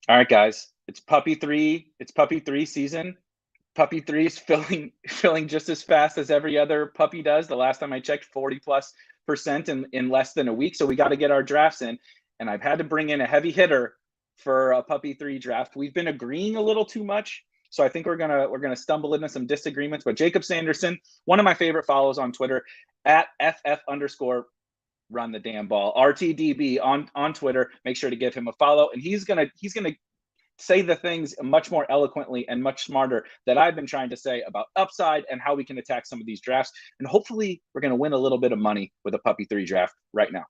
All right, guys, it's puppy three. It's puppy three season. Puppy three is filling just as fast as every other puppy does. The last time I checked, 40+% in less than a week. So we got to get our drafts in. And I've had to bring in a heavy hitter for a puppy three draft. We've been agreeing a little too much. So I think we're gonna stumble into some disagreements. But Jakob Sanderson, one of my favorite follows on Twitter, at FF underscore run the damn ball. RTDB on Twitter. Make sure to give him a follow. And he's gonna say the things much more eloquently and much smarter that I've been trying to say about upside and how we can attack some of these drafts. And hopefully we're going to win a little bit of money with a puppy three draft right now.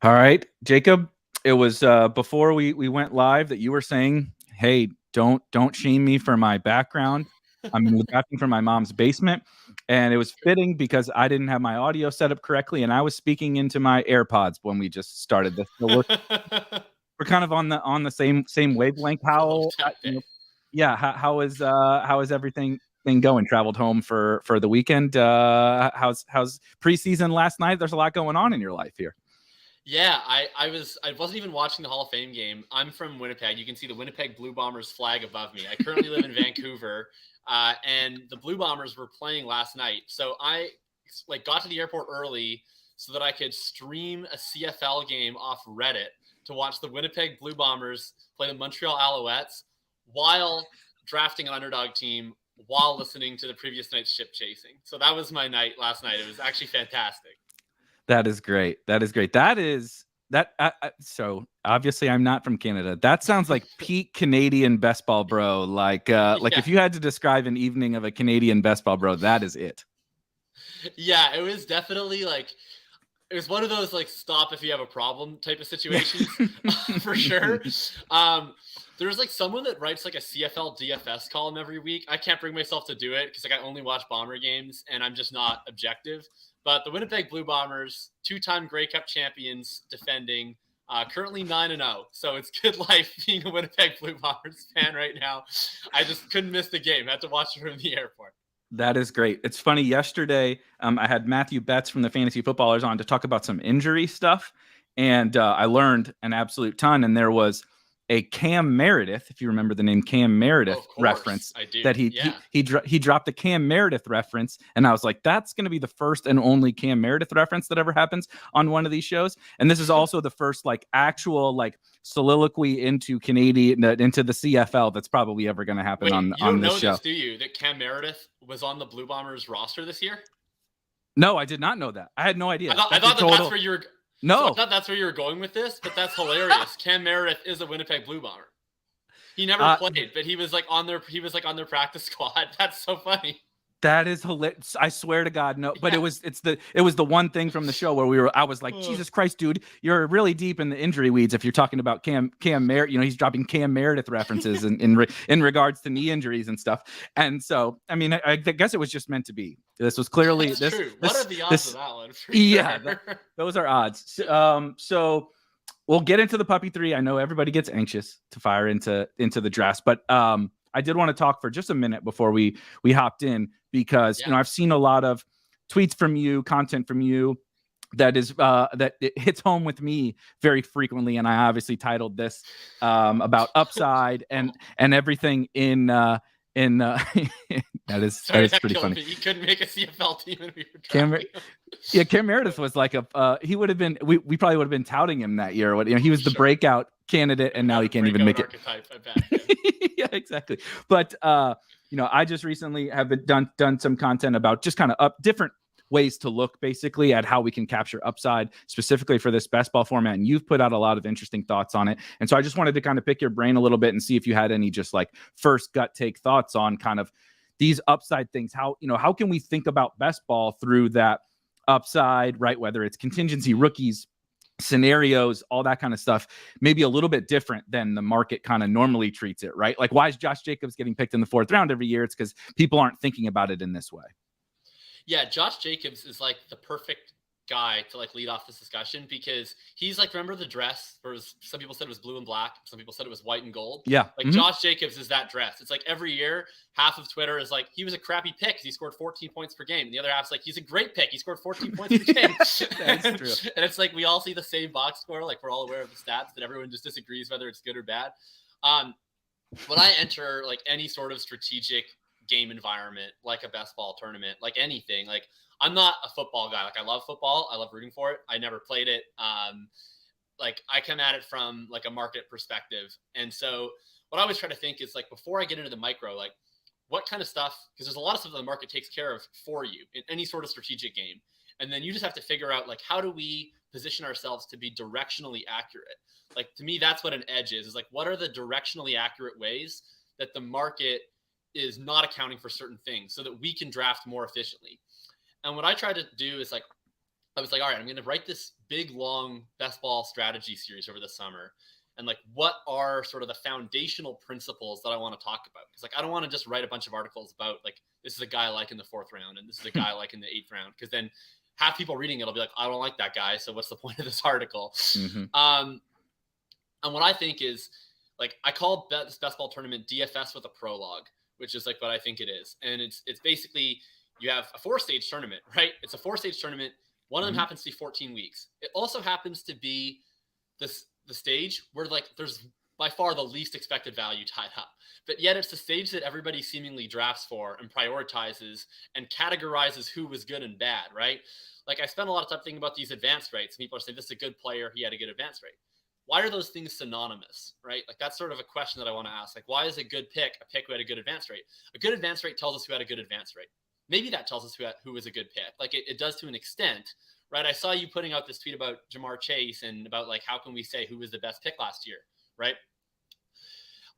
All right, Jakob, it was before we went live that you were saying, hey, don't shame me for my background. I'm in the bathroom from my mom's basement. And it was fitting because I didn't have my audio set up correctly, and I was speaking into my AirPods when we just started this. So we're kind of on the same wavelength. How is everything going? Traveled home for the weekend. How's preseason last night? There's a lot going on in your life here. Yeah, I wasn't even watching the Hall of Fame game. I'm from Winnipeg. You can see the Winnipeg Blue Bombers flag above me. I currently live in Vancouver, and the Blue Bombers were playing last night. So I got to the airport early so that I could stream a CFL game off Reddit to watch the Winnipeg Blue Bombers play the Montreal Alouettes while drafting an underdog team while listening to the previous night's ship chasing. So that was my night last night. It was actually fantastic. That is great. So obviously I'm not from Canada. That sounds like peak Canadian best ball bro. Like if you had to describe an evening of a Canadian best ball bro, that is it. Yeah, it was definitely it was one of those stop if you have a problem type of situations for sure. There's someone that writes a CFL DFS column every week. I can't bring myself to do it because I only watch Bomber games and I'm just not objective. But the Winnipeg Blue Bombers, 2-time Grey Cup champions, defending, currently 9-0. So it's good life being a Winnipeg Blue Bombers fan right now. I just couldn't miss the game. I had to watch it from the airport. That is great. It's funny. Yesterday, I had Matthew Betts from the Fantasy Footballers on to talk about some injury stuff, and I learned an absolute ton. And there was a Cam Meredith, if you remember the name Cam Meredith reference, that he dropped a Cam Meredith reference, and I was like, that's going to be the first and only Cam Meredith reference that ever happens on one of these shows. And this is also the first actual soliloquy into Canadian into the CFL that's probably ever going to happen on this show. You don't know this, do you? That Cam Meredith was on the Blue Bombers roster this year? No, I did not know that. I had no idea. I thought that's where you were. No, so I thought that's where you were going with this, but that's hilarious. Cam Meredith is a Winnipeg Blue Bomber. He never played, but he was on their practice squad. That's so funny. That is hilarious. I swear to God, no. But yeah. It was the one thing from the show where I was like, Jesus Christ, dude, you're really deep in the injury weeds if you're talking about Cam Meredith. He's dropping Cam Meredith references in regards to knee injuries and stuff. And so, I mean, I guess it was just meant to be. This was clearly That's true. What are the odds of that one? Yeah, those are odds. So we'll get into the puppy three. I know everybody gets anxious to fire into the drafts, but I did want to talk for just a minute before we hopped in because I've seen a lot of tweets from you, content from you that it hits home with me very frequently, and I obviously titled this about upside and everything in that is pretty funny. He couldn't make a CFL team and we were Cam Meredith was he would have been we probably would have been touting him that year. He was the breakout candidate, and now he can't even make it. I bet. Yeah, exactly. But I just recently have done some content about just kind of up different ways to look basically at how we can capture upside specifically for this best ball format. And you've put out a lot of interesting thoughts on it. And so I just wanted to kind of pick your brain a little bit and see if you had any just first gut take thoughts on kind of these upside things. How can we think about best ball through that upside, right? Whether it's contingency, rookies, scenarios, all that kind of stuff, maybe a little bit different than the market kind of normally treats it, right? Like, why is Josh Jacobs getting picked in the 4th round every year? It's because people aren't thinking about it in this way. Yeah, Josh Jacobs is like the perfect guy to like lead off this discussion, because he's like, remember the dress where some people said it was blue and black, some people said it was white and gold. Yeah. Like Josh Jacobs is that dress. It's like every year half of Twitter is like, he was a crappy pick because he scored 14 points per game, and the other half's like, he's a great pick, he scored 14 points per game. That's true. And it's like we all see the same box score, like we're all aware of the stats, but everyone just disagrees whether it's good or bad. When I enter like any sort of strategic game environment, like a best ball tournament, like anything, like I'm not a football guy. Like I love football, I love rooting for it, I never played it. Like I come at it from like a market perspective. And so what I always try to think is like, before I get into the micro, like what kind of stuff, because there's a lot of stuff that the market takes care of for you in any sort of strategic game. And then you just have to figure out like, how do we position ourselves to be directionally accurate? Like to me, that's what an edge is like, what are the directionally accurate ways that the market is not accounting for certain things so that we can draft more efficiently? And what I tried to do is like, I was like, all right, I'm going to write this big, long best ball strategy series over the summer. And like, what are sort of the foundational principles that I want to talk about? Because like, I don't want to just write a bunch of articles about like, this is a guy I like in the 4th round, and this is a guy I like in the 8th round. Because then half people reading it will be like, I don't like that guy, so what's the point of this article? And what I think is like, I call this best ball tournament DFS with a prologue, which is like what I think it is. And it's basically, you have a 4-stage tournament, right? It's a 4-stage tournament. One of them happens to be 14 weeks. It also happens to be the stage where like there's by far the least expected value tied up, but yet it's the stage that everybody seemingly drafts for and prioritizes and categorizes who was good and bad, right? Like I spent a lot of time thinking about these advance rates. People are saying this is a good player, he had a good advance rate. Why are those things synonymous, right? Like that's sort of a question that I want to ask. Like, why is a good pick a pick who had a good advance rate? A good advance rate tells us who had a good advance rate. Maybe that tells us who was a good pick. Like it does to an extent, right? I saw you putting out this tweet about Jamar Chase and about like, how can we say who was the best pick last year, right?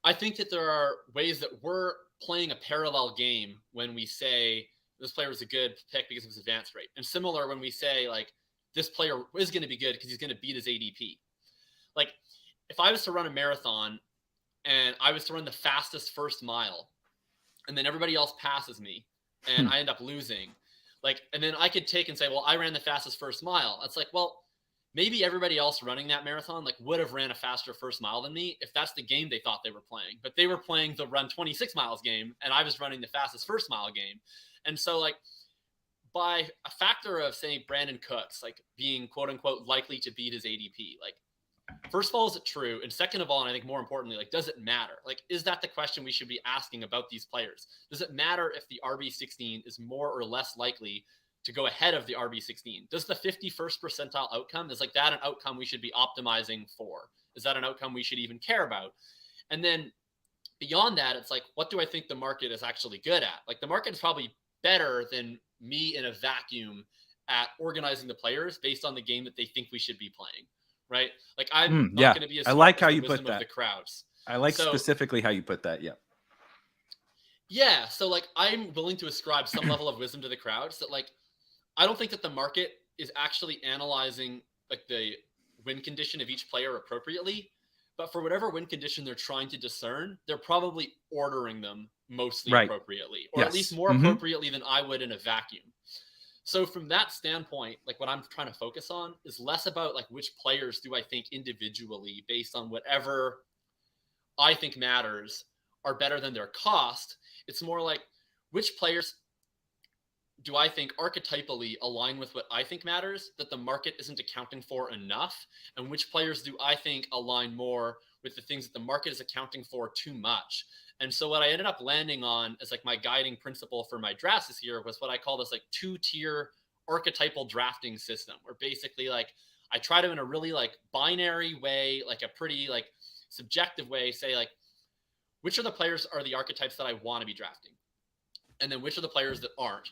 I think that there are ways that we're playing a parallel game when we say this player was a good pick because of his advance rate. And similar when we say like, this player is going to be good because he's going to beat his ADP. Like if I was to run a marathon and I was to run the fastest first mile and then everybody else passes me, and I end up losing, like, and then I could take and say, well, I ran the fastest first mile. It's like, well, maybe everybody else running that marathon, like would have ran a faster first mile than me if that's the game they thought they were playing, but they were playing the run 26 miles game and I was running the fastest first mile game. And so like by a factor of saying Brandon Cooks, like being quote unquote likely to beat his ADP, like first of all, is it true? And second of all, and I think more importantly, like, does it matter? Like, is that the question we should be asking about these players? Does it matter if the RB16 is more or less likely to go ahead of the RB16? Does the 51st percentile outcome, is like that an outcome we should be optimizing for? Is that an outcome we should even care about? And then beyond that, it's like, what do I think the market is actually good at? Like the market is probably better than me in a vacuum at organizing the players based on the game that they think we should be playing. Right? Like I'm not going to be as I like how you put that. Of the crowds. I like specifically how you put that. Yeah. Yeah. So like I'm willing to ascribe some level of wisdom to the crowds that like, I don't think that the market is actually analyzing like the win condition of each player appropriately, but for whatever win condition they're trying to discern, they're probably ordering them mostly appropriately, or at least more appropriately than I would in a vacuum. So from that standpoint, like what I'm trying to focus on is less about like which players do I think individually based on whatever I think matters are better than their cost. It's more like which players do I think archetypally align with what I think matters that the market isn't accounting for enough, and which players do I think align more with the things that the market is accounting for too much. And so what I ended up landing on as like my guiding principle for my drafts this year was what I call this like 2-tier archetypal drafting system, where basically like I try to in a really like binary way, like a pretty like subjective way, say like which of the players are the archetypes that I want to be drafting, and then which are the players that aren't.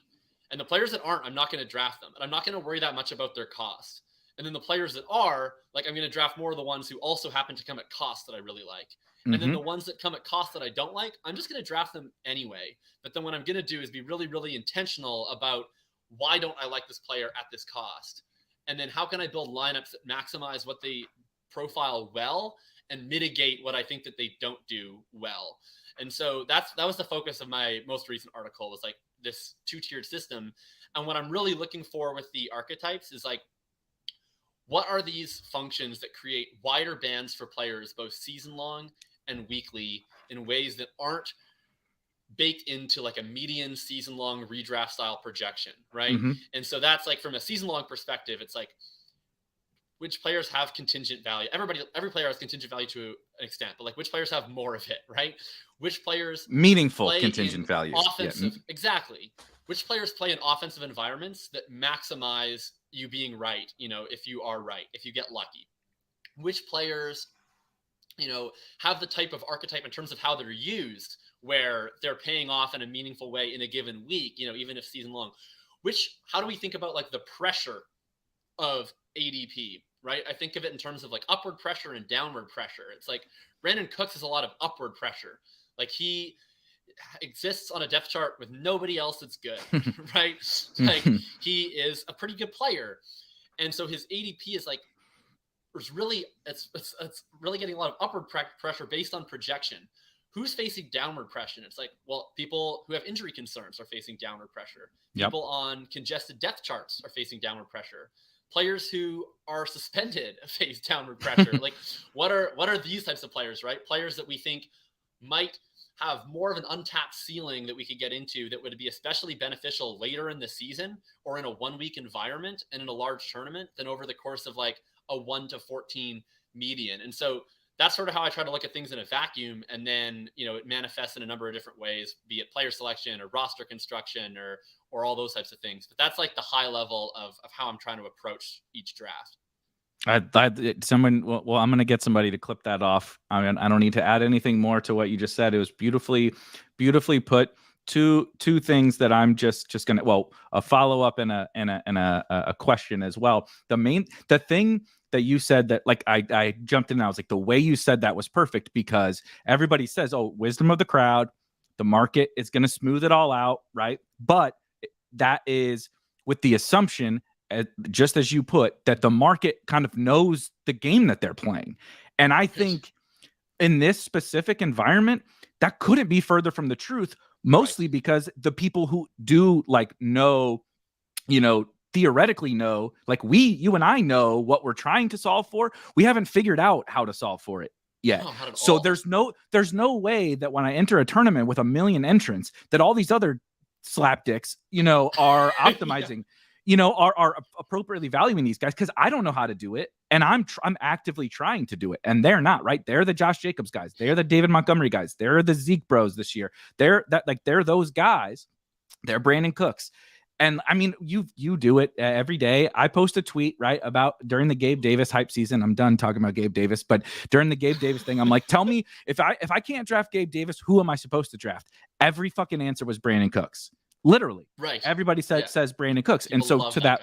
And the players that aren't, I'm not going to draft them, and I'm not going to worry that much about their cost. And then the players that are, like, I'm going to draft more of the ones who also happen to come at cost that I really like. And then the ones that come at cost that I don't like, I'm just going to draft them anyway. But then what I'm going to do is be really, really intentional about why don't I like this player at this cost? And then how can I build lineups that maximize what they profile well and mitigate what I think that they don't do well? And so that was the focus of my most recent article, was like this 2-tiered system. And what I'm really looking for with the archetypes is like, what are these functions that create wider bands for players, both season long and weekly, in ways that aren't baked into like a median season long redraft style projection, right? Mm-hmm. And so that's like, from a season long perspective, it's like, which players have contingent value? Every player has contingent value to an extent, but like, which players have more of it, right? Which players meaningful contingent value? Offensive, exactly. Which players play in offensive environments that maximize you being right, you know, if you are right, if you get lucky? Which players, you know, have the type of archetype in terms of how they're used, where they're paying off in a meaningful way in a given week, you know, even if season long? How do we think about like the pressure of ADP, right? I think of it in terms of like upward pressure and downward pressure. It's like Brandon Cooks has a lot of upward pressure. Like, he exists on a depth chart with nobody else that's good, right? Like, he is a pretty good player. And so his ADP is like, it's really getting a lot of upward pressure based on projection. Who's facing downward pressure? It's like, well, people who have injury concerns are facing downward pressure. People on congested depth charts are facing downward pressure. Players who are suspended face downward pressure. Like, what are these types of players, right? Players that we think might have more of an untapped ceiling that we could get into, that would be especially beneficial later in the season or in a 1-week environment and in a large tournament, than over the course of like a 1 to 14 median. And so that's sort of how I try to look at things in a vacuum. And then, you know, it manifests in a number of different ways, be it player selection or roster construction or all those types of things. But that's like the high level of how I'm trying to approach each draft. I'm going to get somebody to clip that off. I mean, I don't need to add anything more to what you just said. It was beautifully put. Two things that I'm just going to, a follow up and a question as well. The thing that you said that, like, I jumped in and I was like, the way you said that was perfect, because everybody says, oh, wisdom of the crowd, the market is going to smooth it all out, right? But that is with the assumption, just as you put, that the market kind of knows the game that they're playing. And I think in this specific environment, that couldn't be further from the truth, mostly because the people who do like know, you know, theoretically know, like you and I know what we're trying to solve for. We haven't figured out how to solve for it yet. No, so there's no way that when I enter a tournament with 1 million entrants, that all these other slapdicks, you know, are optimizing, you know, are appropriately valuing these guys, because I don't know how to do it. And I'm actively trying to do it. And they're not, right? They're the Josh Jacobs guys. They're the David Montgomery guys. They're the Zeke bros this year. They're those guys. They're Brandon Cooks. And I mean, you do it every day. I post a tweet, right, about during the Gabe Davis hype season. I'm done talking about Gabe Davis, but during the Gabe Davis thing, I'm like, tell me, if I can't draft Gabe Davis, who am I supposed to draft? Every fucking answer was Brandon Cooks. Literally. Right. Everybody says Brandon Cooks. People and so to that,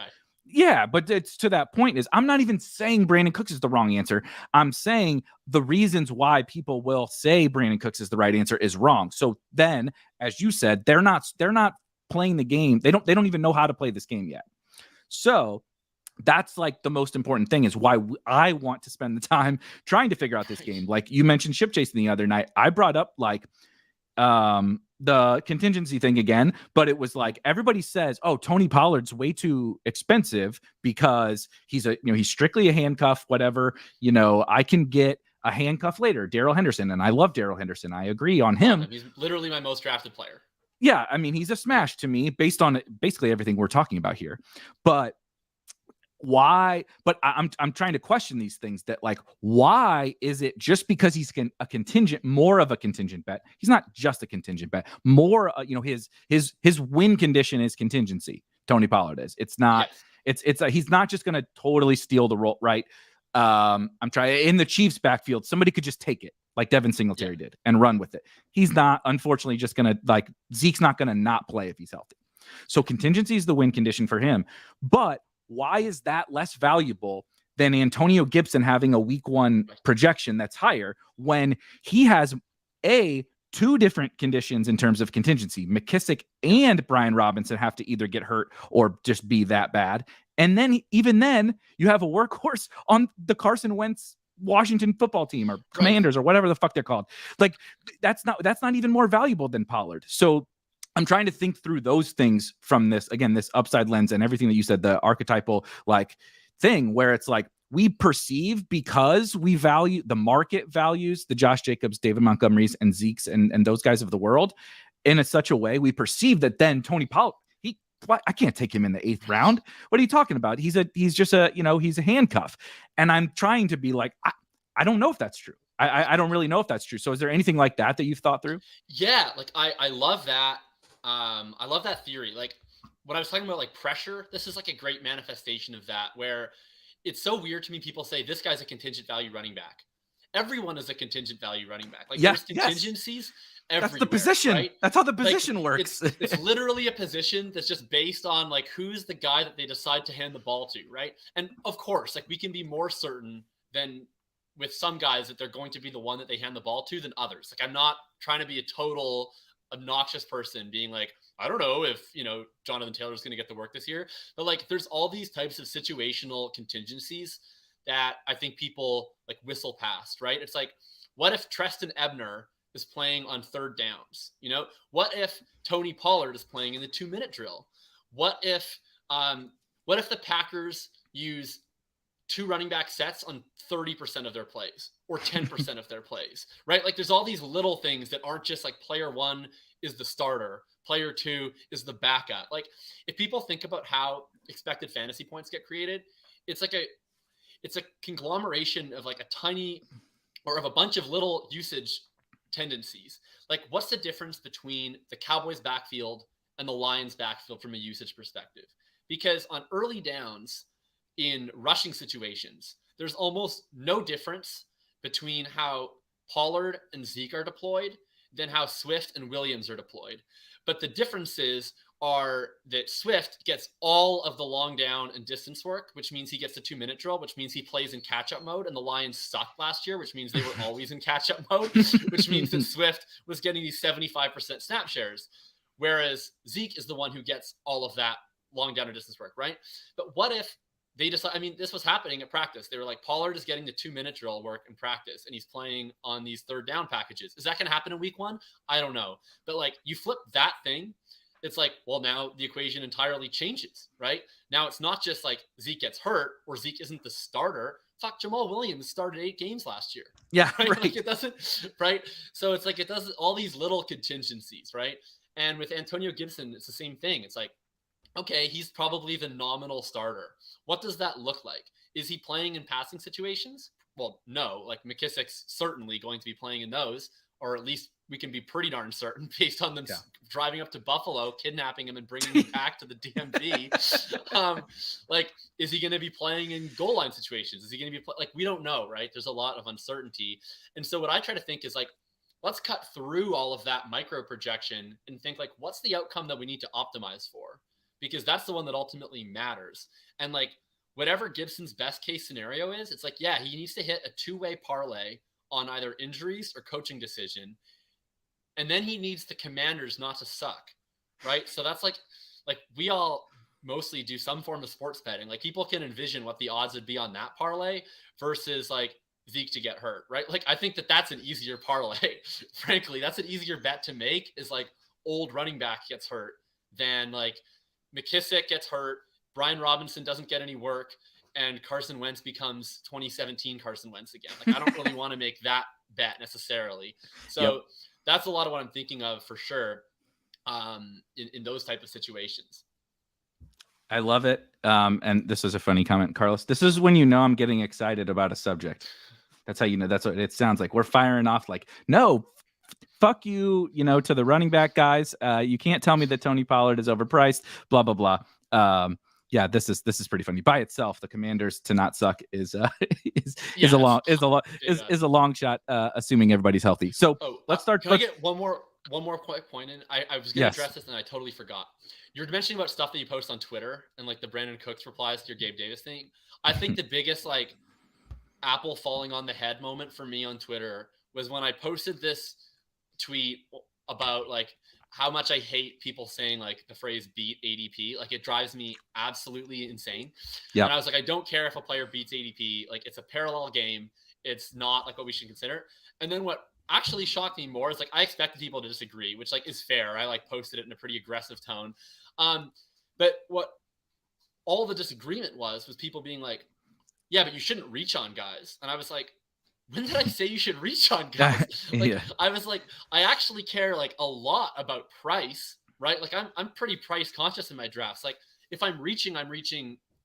but it's to that point is, I'm not even saying Brandon Cooks is the wrong answer. I'm saying the reasons why people will say Brandon Cooks is the right answer is wrong. So then, as you said, they're not playing the game. They don't even know how to play this game yet. So that's like the most important thing, is why I want to spend the time trying to figure out this game. Like you mentioned ship chasing the other night. I brought up like the contingency thing again, but it was like, everybody says, oh, Tony Pollard's way too expensive because he's strictly a handcuff, whatever, you know, I can get a handcuff later. Darrell Henderson. And I love Darrell Henderson. I agree on him. He's literally my most drafted player. Yeah. I mean, he's a smash to me based on basically everything we're talking about here, but why? But I'm trying to question these things, that like, why is it just because he's more of a contingent bet? He's not just a contingent bet, more, his win condition is contingency. Tony Pollard is. It's not. Yes. It's he's not just going to totally steal the role, right? I'm trying in the Chiefs backfield. Somebody could just take it, like Devin Singletary did, and run with it. He's not, unfortunately, just going to, like, Zeke's not going to not play if he's healthy. So contingency is the win condition for him, but why is that less valuable than Antonio Gibson having a week 1 projection that's higher, when he has two different conditions in terms of contingency? McKissick and Brian Robinson have to either get hurt or just be that bad. And then even then you have a workhorse on the Carson Wentz Washington football team or Commanders or whatever the fuck they're called. Like that's not even more valuable than Pollard. So I'm trying to think through those things from this upside lens and everything that you said, the archetypal like thing where it's like we perceive, because we value, the market values the Josh Jacobs, David Montgomerys, and Zeke's and those guys of the world in such a way, we perceive that then Tony Pollard, I can't take him in the 8th round. What are you talking about? He's just a handcuff. And I'm trying to be like, I don't know if that's true. I don't really know if that's true. So is there anything like that you've thought through? Yeah. Like I love that. I love that theory. Like when I was talking about like pressure, this is like a great manifestation of that, where it's so weird to me. People say this guy's a contingent value running back. Everyone is a contingent value running back. Like there's contingencies. That's the position. Right? That's how the position works. It's literally a position that's just based on like who's the guy that they decide to hand the ball to, right? And of course, like we can be more certain than with some guys that they're going to be the one that they hand the ball to than others. Like I'm not trying to be a total obnoxious person being like, I don't know if, Jonathan Taylor is going to get the work this year, but like there's all these types of situational contingencies that I think people like whistle past, right? It's like, what if Treston Ebner is playing on 3rd downs? What if Tony Pollard is playing in the 2-minute drill? What if the Packers use 2 running back sets on 30% of their plays or 10% of their plays, right? Like there's all these little things that aren't just like player 1 is the starter, player 2 is the backup. Like if people think about how expected fantasy points get created, it's a conglomeration of like a tiny or of a bunch of little usage tendencies. Like what's the difference between the Cowboys backfield and the Lions backfield from a usage perspective? Because on early downs in rushing situations, there's almost no difference between how Pollard and Zeke are deployed than how Swift and Williams are deployed. But the differences are that Swift gets all of the long down and distance work, which means he gets the 2-minute drill, which means he plays in catch-up mode. And the Lions sucked last year, which means they were always in catch-up mode, which means that Swift was getting these 75% snap shares, whereas Zeke is the one who gets all of that long down and distance work, right? But what if they decide, this was happening at practice. They were like, Pollard is getting the 2-minute drill work in practice, and he's playing on these 3rd down packages. Is that going to happen in week 1? I don't know. But like you flip that thing, it's like, well, now the equation entirely changes, right? Now it's not just like Zeke gets hurt or Zeke isn't the starter. Fuck, Jamal Williams started 8 games last year. Yeah, right. Right. Like it doesn't, right? So it's like it does all these little contingencies, right? And with Antonio Gibson, it's the same thing. It's like, okay, he's probably the nominal starter. What does that look like? Is he playing in passing situations? Well, no. Like McKissick's certainly going to be playing in those, or at least we can be pretty darn certain based on them driving up to Buffalo, kidnapping him and bringing him back to the DMV. Like, is he going to be playing in goal line situations? Is he going to be like, we don't know, right? There's a lot of uncertainty. And so what I try to think is like, let's cut through all of that micro projection and think like, what's the outcome that we need to optimize for? Because that's the one that ultimately matters. And like, whatever Gibson's best case scenario is, it's like, yeah, he needs to hit a 2-way parlay on either injuries or coaching decision. And then he needs the Commanders not to suck, right? So that's like we all mostly do some form of sports betting. Like people can envision what the odds would be on that parlay versus like Zeke to get hurt, right? Like I think that that's an easier parlay. Frankly, that's an easier bet to make is like old running back gets hurt than like McKissick gets hurt, Brian Robinson doesn't get any work, and Carson Wentz becomes 2017 Carson Wentz again. Like I don't really want to make that bet necessarily. So that's a lot of what I'm thinking of for sure in those type of situations. I love it. And this is a funny comment, Carlos. This is when you know I'm getting excited about a subject. That's how you know. That's what it sounds like. We're firing off like, no, fuck you, to the running back guys. You can't tell me that Tony Pollard is overpriced, blah, blah, blah. Yeah, this is pretty funny. By itself, the Commanders to not suck is a long shot, assuming everybody's healthy. So let's start. Can I get one more quick point in? I was going to address this and I totally forgot. You're mentioning about stuff that you post on Twitter and like the Brandon Cooks replies to your Gabe Davis thing. I think the biggest like apple falling on the head moment for me on Twitter was when I posted this tweet about like how much I hate people saying like the phrase beat ADP. Like it drives me absolutely insane. Yeah. And I was like, I don't care if a player beats ADP. Like it's a parallel game. It's not like what we should consider. And then what actually shocked me more is like I expected people to disagree, which like is fair. I like posted it in a pretty aggressive tone. But what all the disagreement was people being like, yeah, but you shouldn't reach on guys. And I was like, when did I say you should reach on guys? Like, I was like, I actually care like a lot about price, right? Like I'm pretty price conscious in my drafts. Like if I'm reaching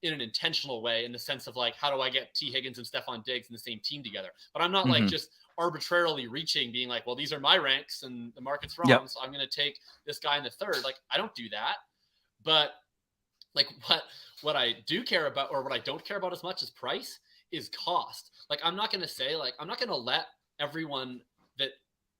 in an intentional way in the sense of like, how do I get T Higgins and Stephon Diggs in the same team together? But I'm not like just arbitrarily reaching, being like, well, these are my ranks and the market's wrong. So I'm going to take this guy in the third. Like, I don't do that. But like what I do care about, or what I don't care about as much as price, is cost. Like I'm not going to say like, I'm not going to let everyone that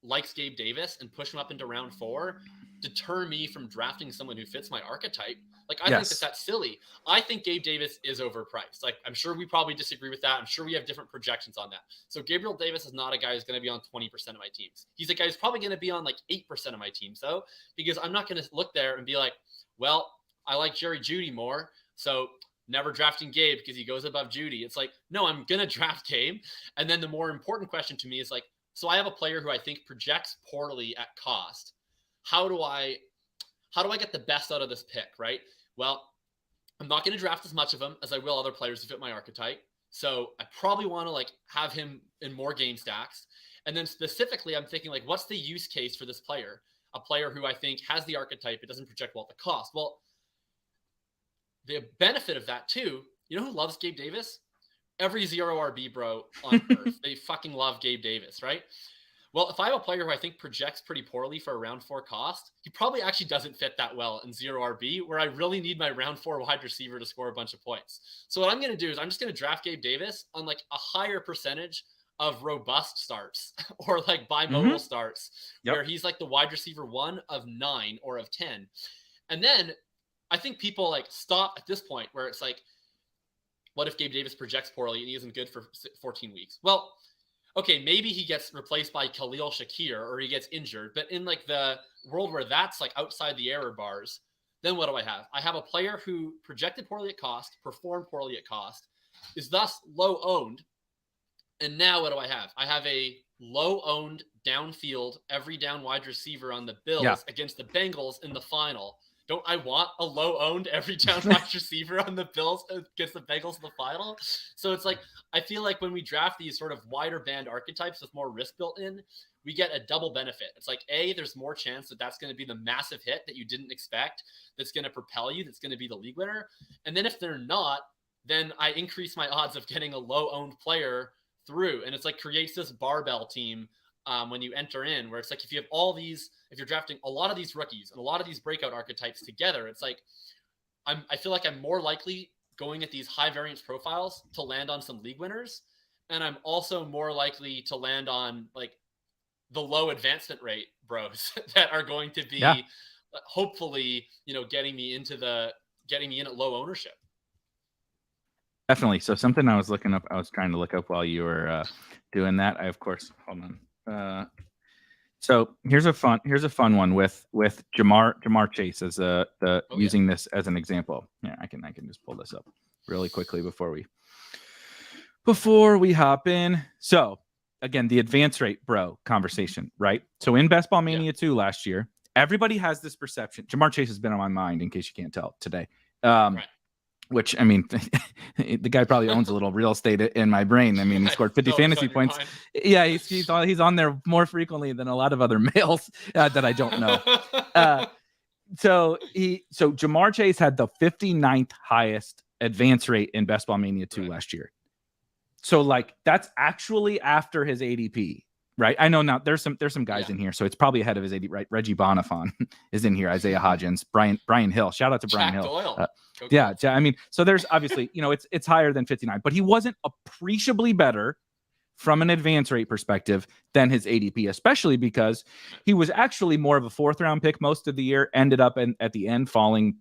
likes Gabe Davis and push him up into round 4 deter me from drafting someone who fits my archetype. Like I think that's silly. I think Gabe Davis is overpriced. Like I'm sure we probably disagree with that. I'm sure we have different projections on that. So Gabriel Davis is not a guy who's going to be on 20% of my teams. He's a guy who's probably going to be on like 8% of my teams though, because I'm not going to look there and be like, well, I like Jerry Jeudy more, so never drafting Gabe because he goes above Jeudy. It's like, no, I'm going to draft Gabe. And then the more important question to me is like, so I have a player who I think projects poorly at cost. How do I get the best out of this pick, right? Well, I'm not going to draft as much of him as I will other players who fit my archetype. So I probably want to like have him in more game stacks. And then specifically, I'm thinking like, what's the use case for this player? A player who I think has the archetype, it doesn't project well at the cost. Well, the benefit of that too, you know who loves Gabe Davis? Every zero RB bro on earth. They fucking love Gabe Davis, right? Well, if I have a player who I think projects pretty poorly for a round 4 cost, he probably actually doesn't fit that well in zero RB, where I really need my round 4 wide receiver to score a bunch of points. So what I'm going to do is I'm just going to draft Gabe Davis on like a higher percentage of robust starts or like bimodal starts, where he's like the wide receiver 1 of 9 or of 10. And then I think people like stop at this point where it's like, what if Gabe Davis projects poorly and he isn't good for 14 weeks? Well, okay, maybe he gets replaced by Khalil Shakir or he gets injured. But in like the world where that's like outside the error bars, then what do I have? I have a player who projected poorly at cost, performed poorly at cost, is thus low owned. And now what do I have? I have a low owned downfield, every down wide receiver on the Bills against the Bengals in the final. Don't I want a low-owned every down wide receiver on the Bills against the Bengals in the final? So it's like, I feel like when we draft these sort of wider band archetypes with more risk built in, we get a double benefit. It's like, A, there's more chance that that's going to be the massive hit that you didn't expect, that's going to propel you, that's going to be the league winner. And then if they're not, then I increase my odds of getting a low-owned player through. And it's like creates this barbell team when you enter in, where it's like if you have all these, if you're drafting a lot of these rookies and a lot of these breakout archetypes together, it's like I feel like I'm more likely going at these high variance profiles to land on some league winners, and I'm also more likely to land on like the low advancement rate bros that are going to be hopefully, you know, getting me in at low ownership. Definitely. So something I was trying to look up while you were doing that. I, of course, hold on. So here's a fun one with Jamar Chase as using this as an example. Yeah, I can just pull this up really quickly before we hop in. So again, the advance rate bro conversation, right? So in Best Ball Mania 2 last year, everybody has this perception. Jamar Chase has been on my mind, in case you can't tell, today. Right. Which, I mean, the guy probably owns a little real estate in my brain. I mean, he scored 50 fantasy points. Yeah, he's on there more frequently than a lot of other males that I don't know. So Jamar Chase had the 59th highest advance rate in Best Ball Mania 2 last year. So like that's actually after his ADP, right? I know now there's some guys in here, so it's probably ahead of his ADP, right? Reggie Bonifant is in here, Isaiah Hodgins, Brian Hill. Shout out to Brian Jack Hill. I mean, so there's obviously, you know, it's higher than 59, but he wasn't appreciably better from an advance rate perspective than his ADP, especially because he was actually more of a 4th round pick most of the year, ended up at the end falling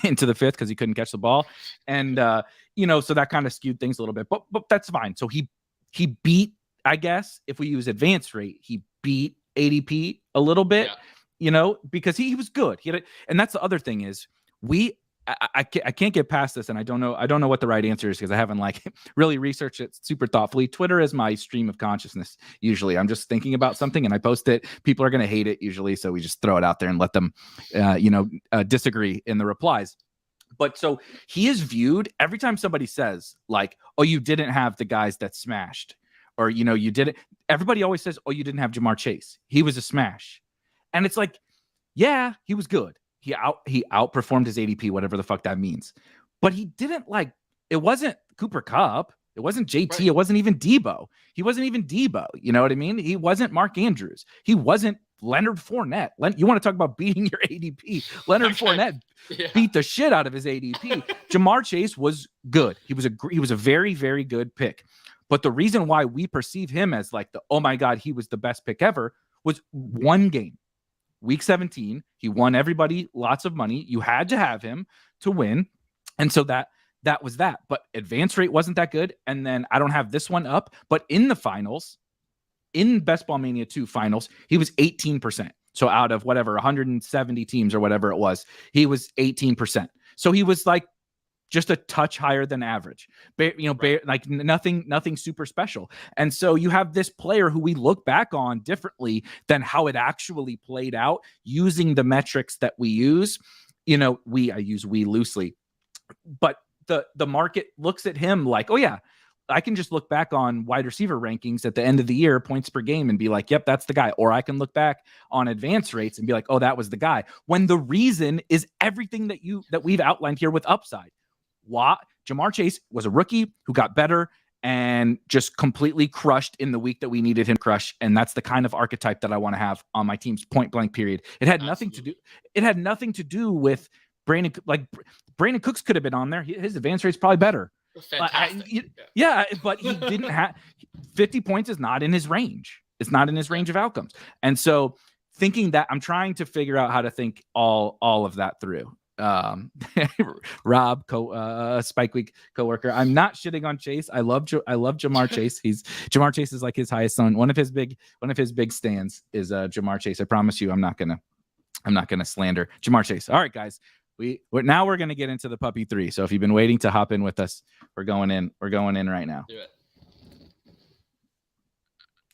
into the 5th because he couldn't catch the ball. And, you know, so that kind of skewed things a little bit, but that's fine. So he beat, I guess, if we use advance rate, he beat ADP a little bit. because he was good. And that's the other thing is I can't get past this, and I don't know what the right answer is because I haven't really researched it super thoughtfully. Twitter is my stream of consciousness. Usually, I'm just thinking about something and I post it. People are going to hate it usually, so we just throw it out there and let them, disagree in the replies. But so he is viewed every time somebody says "Oh, you didn't have the guys that smashed," or you didn't. Everybody always says, "Oh, you didn't have Jamar Chase. He was a smash," and it's yeah, he was good. He outperformed his ADP, whatever the fuck that means. But he didn't it wasn't Cooper Kupp. It wasn't JT. Right. It wasn't even Debo. He wasn't even Debo. You know what I mean? He wasn't Mark Andrews. He wasn't Leonard Fournette. You want to talk about beating your ADP? Leonard Fournette beat the shit out of his ADP. Jamar Chase was good. He was a very, very good pick. But the reason why we perceive him as oh my God, he was the best pick ever was one game. Week 17, he won everybody lots of money. You had to have him to win. And so that was that. But advance rate wasn't that good. And then I don't have this one up, but in the finals, in Best Ball Mania 2 finals, he was 18%. So out of whatever, 170 teams or whatever it was, he was 18%. So he was just a touch higher than average, nothing super special. And so you have this player who we look back on differently than how it actually played out using the metrics that we use. I use we loosely, but the market looks at him oh yeah, I can just look back on wide receiver rankings at the end of the year, points per game, and be yep, that's the guy. Or I can look back on advance rates and be oh, that was the guy. When the reason is everything that we've outlined here with upside. Jamar Chase was a rookie who got better and just completely crushed in the week that we needed him to crush. And that's the kind of archetype that I want to have on my team's point blank period. It had nothing to do with Brandon. Brandon Cooks could have been on there. His advance rate's probably better. Fantastic. But he didn't have 50 points is not in his range. It's not in his range of outcomes. And so thinking that I'm trying to figure out how to think all of that through. Rob, Spike Week coworker. I'm not shitting on Chase. I love Jamar Chase. Jamar Chase is his highest on one of his big stands is Jamar Chase. I promise you, I'm not gonna slander Jamar Chase. All right, guys. We're gonna get into the puppy 3. So if you've been waiting to hop in with us, we're going in right now. Do it.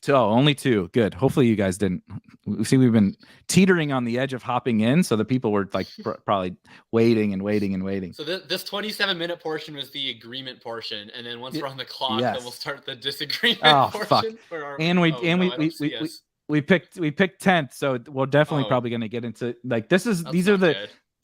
Only 2. Good. Hopefully you guys didn't see. We've been teetering on the edge of hopping in, so the people were probably waiting. So this 27-minute portion was the agreement portion, and then once we're on the clock, then we'll start the disagreement portion. Fuck. We picked 10th, so we're definitely probably going to get into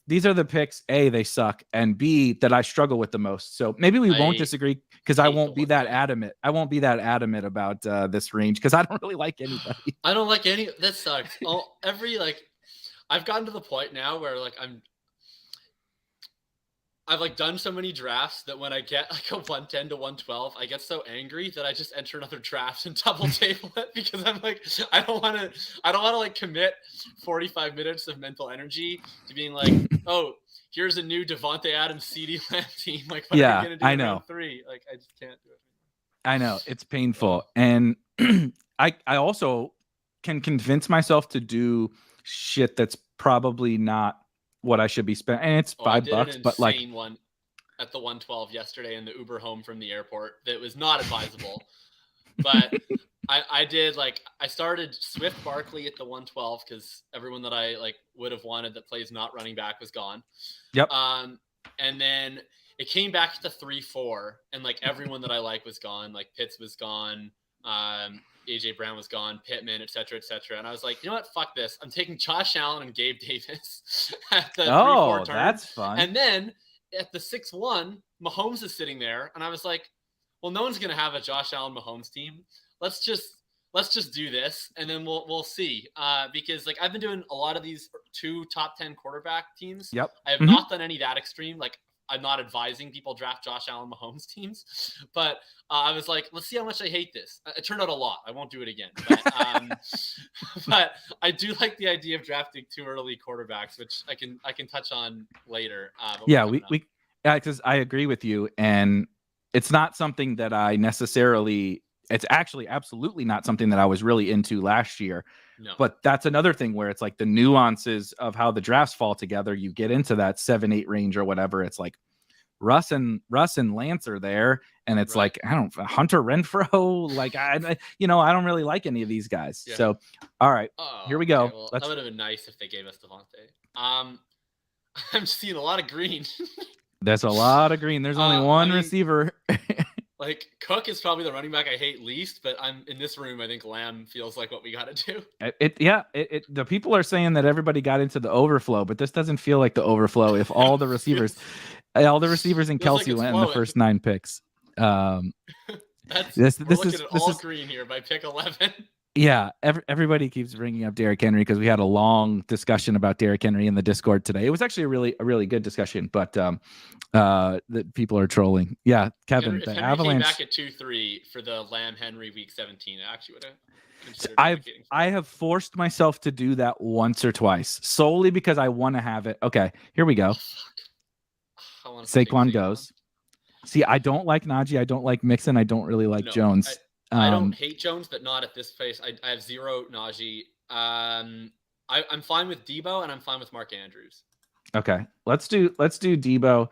these are the picks. A, they suck, and B, that I struggle with the most. So maybe we won't disagree because I won't be that adamant. I won't be that adamant about this range because I don't really like anybody. I don't like any. That sucks. I've gotten to the point now where I've done so many drafts that when I get a 110 to 112, I get so angry that I just enter another draft and double table it because I'm I don't want to commit 45 minutes of mental energy to being oh, here's a new Devontae Adams CeeDee Lamb team. What are you going to do in round 3? I just can't do it. I know it's painful. And I also can convince myself to do shit that's probably not what I should be spending, and it's $5, but one at the 112 yesterday in the Uber home from the airport that was not advisable. But I did I started Swift Barkley at the 112 because everyone that I would have wanted that plays not running back was gone. Yep. And then it came back to 3-4, and everyone that I was gone. Pitts was gone. AJ Brown was gone, Pittman, et cetera, and I was you know what, fuck this, I'm taking Josh Allen and Gabe Davis at the 3-4 turn. That's fun. And then at the 6-1, Mahomes is sitting there, and I was well, no one's gonna have a Josh Allen Mahomes team. Let's just do this, and then we'll see. Because I've been doing a lot of these 2 top 10 quarterback teams. Yep. I have not done any that extreme. I'm not advising people draft Josh Allen Mahomes teams, but I was let's see how much I hate this. It turned out a lot. I won't do it again. But, but I do like the idea of drafting 2 early quarterbacks, which I can touch on later. Because I agree with you, and it's not something that I necessarily It's actually absolutely not something that I was really into last year. No. But that's another thing where it's like the nuances of how the drafts fall together. You get into that 7-8 range or whatever. It's like Russ and Lance are there, and it's like Hunter Renfrow. Like I don't really like any of these guys. Yeah. So, all right, here we go. Okay, well, that would have been nice if they gave us Devontae. I'm seeing a lot of green. There's a lot of green. There's only one receiver. Like Cook is probably the running back I hate least, but I'm in this room. I think Lamb feels like what we got to do. The people are saying that everybody got into the overflow, but this doesn't feel like the overflow. If all the receivers, in Kelsey went in the first 9 picks. This is green here by pick 11. Yeah, everybody keeps bringing up Derrick Henry because we had a long discussion about Derrick Henry in the Discord today. It was actually a really good discussion, but the people are trolling. Yeah, Kevin, if the Henry Avalanche came back at 2-3 for the Lamb Henry week 17. I actually would have considered. I have forced myself to do that once or twice solely because I want to have it. Okay, here we go. Saquon goes. See, I don't like Najee. I don't like Mixon. I don't really like Jones. I don't hate Jones, but not at this pace. I have 0 Najee. I'm fine with Debo, and I'm fine with Mark Andrews. Okay, let's do Debo.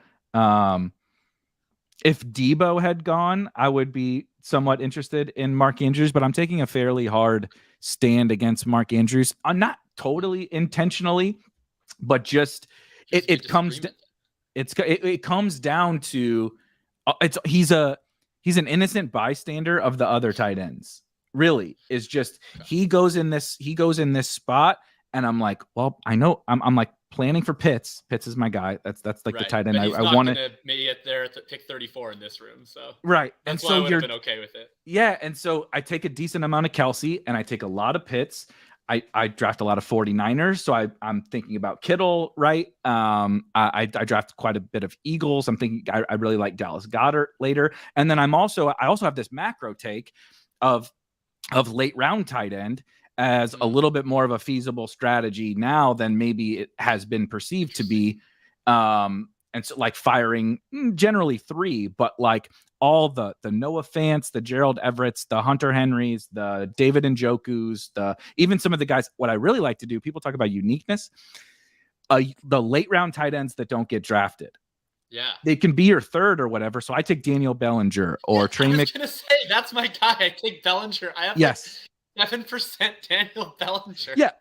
If Debo had gone, I would be somewhat interested in Mark Andrews, but I'm taking a fairly hard stand against Mark Andrews. Not totally intentionally, but just it comes down to he's an innocent bystander of the other tight ends. Really, is just he goes in this spot, and I'm like, well, I know I'm like planning for Pitts. Pitts is my guy. That's like the tight end. But he's I want to maybe get there at pick 34 in this room. So right, that's and why so I would have been okay with it. Yeah, and so I take a decent amount of Kelsey, and I take a lot of Pitts. I draft a lot of 49ers, so I'm thinking about Kittle, right? I draft quite a bit of Eagles. I'm thinking I really like Dallas Goedert later, and then I also have this macro take of late round tight end as a little bit more of a feasible strategy now than maybe it has been perceived to be. And so like firing generally 3, but like all the Noah Fants, the Gerald Everetts, the Hunter Henrys, the David Njokus, even some of the guys, what I really like to do, people talk about uniqueness, the late round tight ends that don't get drafted. Yeah. They can be your third or whatever. So I take Daniel Bellinger or Trey I was going to say, that's my guy. I take Bellinger. I have 7% Daniel Bellinger. Yeah,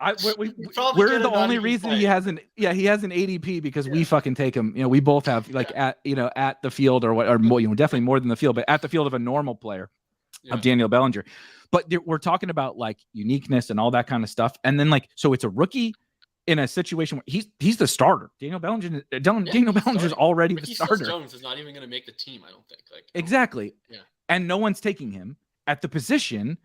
we're the only reason he has an ADP because we fucking take him. We both have at the field or more, definitely more than the field, but at the field of a normal player of Daniel Bellinger. But we're talking about like uniqueness and all that kind of stuff. And then so it's a rookie in a situation where he's the starter. Daniel Bellinger is already the starter. Jones is not even going to make the team, I don't think. Exactly. Yeah. And no one's taking him at the position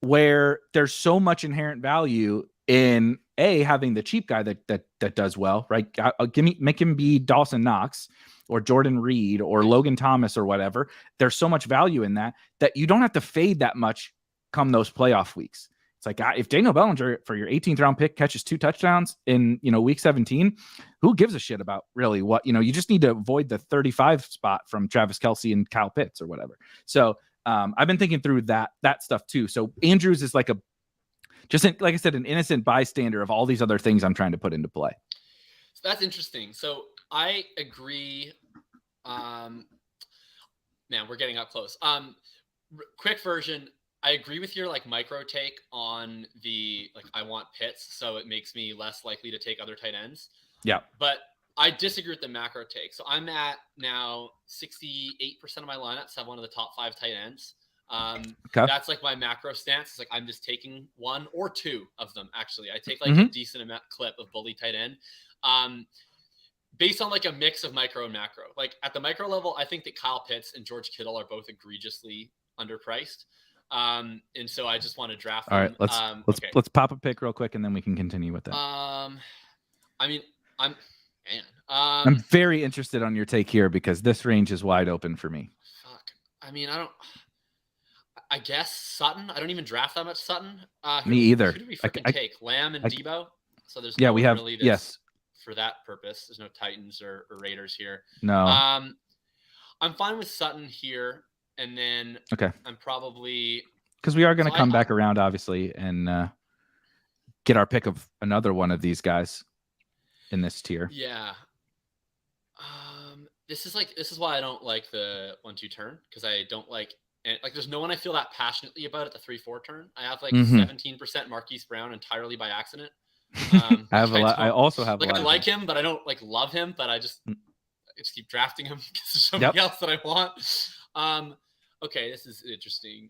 where there's so much inherent value in having the cheap guy that does well, right? Make him be Dawson Knox or Jordan Reed or Logan Thomas or whatever. There's so much value in that you don't have to fade that much come those playoff weeks. It's like if Daniel Bellinger for your 18th round pick catches 2 touchdowns in week 17, who gives a shit about really what you just need to avoid the 35 spot from Travis Kelce and Kyle Pitts or whatever. So I've been thinking through that stuff too. So Andrews is like I said, an innocent bystander of all these other things I'm trying to put into play. So that's interesting. So I agree. Man, we're getting up close. Quick version. I agree with your micro take on the I want Pitts, so it makes me less likely to take other tight ends. Yeah. But I disagree with the macro take. So I'm at now 68% of my lineups have one of the top 5 tight ends. That's my macro stance. It's I'm just taking 1 or 2 of them. Actually, I take a decent amount clip of bully tight end, based on a mix of micro and macro. At the micro level, I think that Kyle Pitts and George Kittle are both egregiously underpriced. And so I just want to draft them. All right, let's pop a pick real quick and then we can continue with that. I'm very interested on your take here because this range is wide open for me. I guess Sutton. I don't even draft that much Sutton. Me either. Who do we take? Lamb and Debo. So there's we have really for that purpose. There's no Titans or Raiders here. No. I'm fine with Sutton here, and then I'm probably because we are going to So come back around, obviously, and get our pick of another one of these guys in this tier. Yeah. This is why I don't like the 1-2 turn, because I don't like, and like there's no one I feel that passionately about at the 3-4 turn. I have like 17% Marquise Brown entirely by accident. I have a lot. I also have like a lot I like him, but I don't like love him. But I just keep drafting him because there's somebody else that I want. Okay, this is interesting.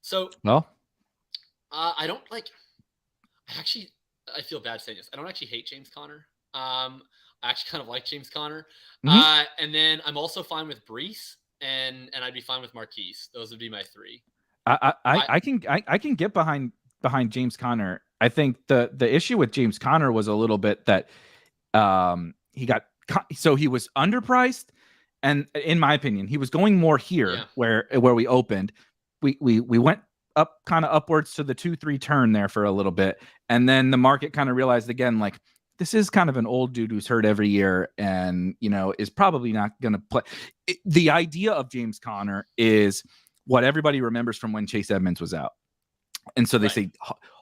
So I don't like. I feel bad saying this. I don't actually hate James Conner. I actually kind of like James Conner. And then I'm also fine with Brees, and I'd be fine with Marquise. Those would be my three. I can get behind James Conner. I think the issue with James Conner was a little bit that he was underpriced, and in my opinion, he was going more here where we opened. We went up kind of upwards to the 2-3 turn there for a little bit, and then the market kind of realized again, like, this is kind of an old dude who's hurt every year and, is probably not going to play. The idea of James Conner is what everybody remembers from when Chase Edmonds was out. And so they say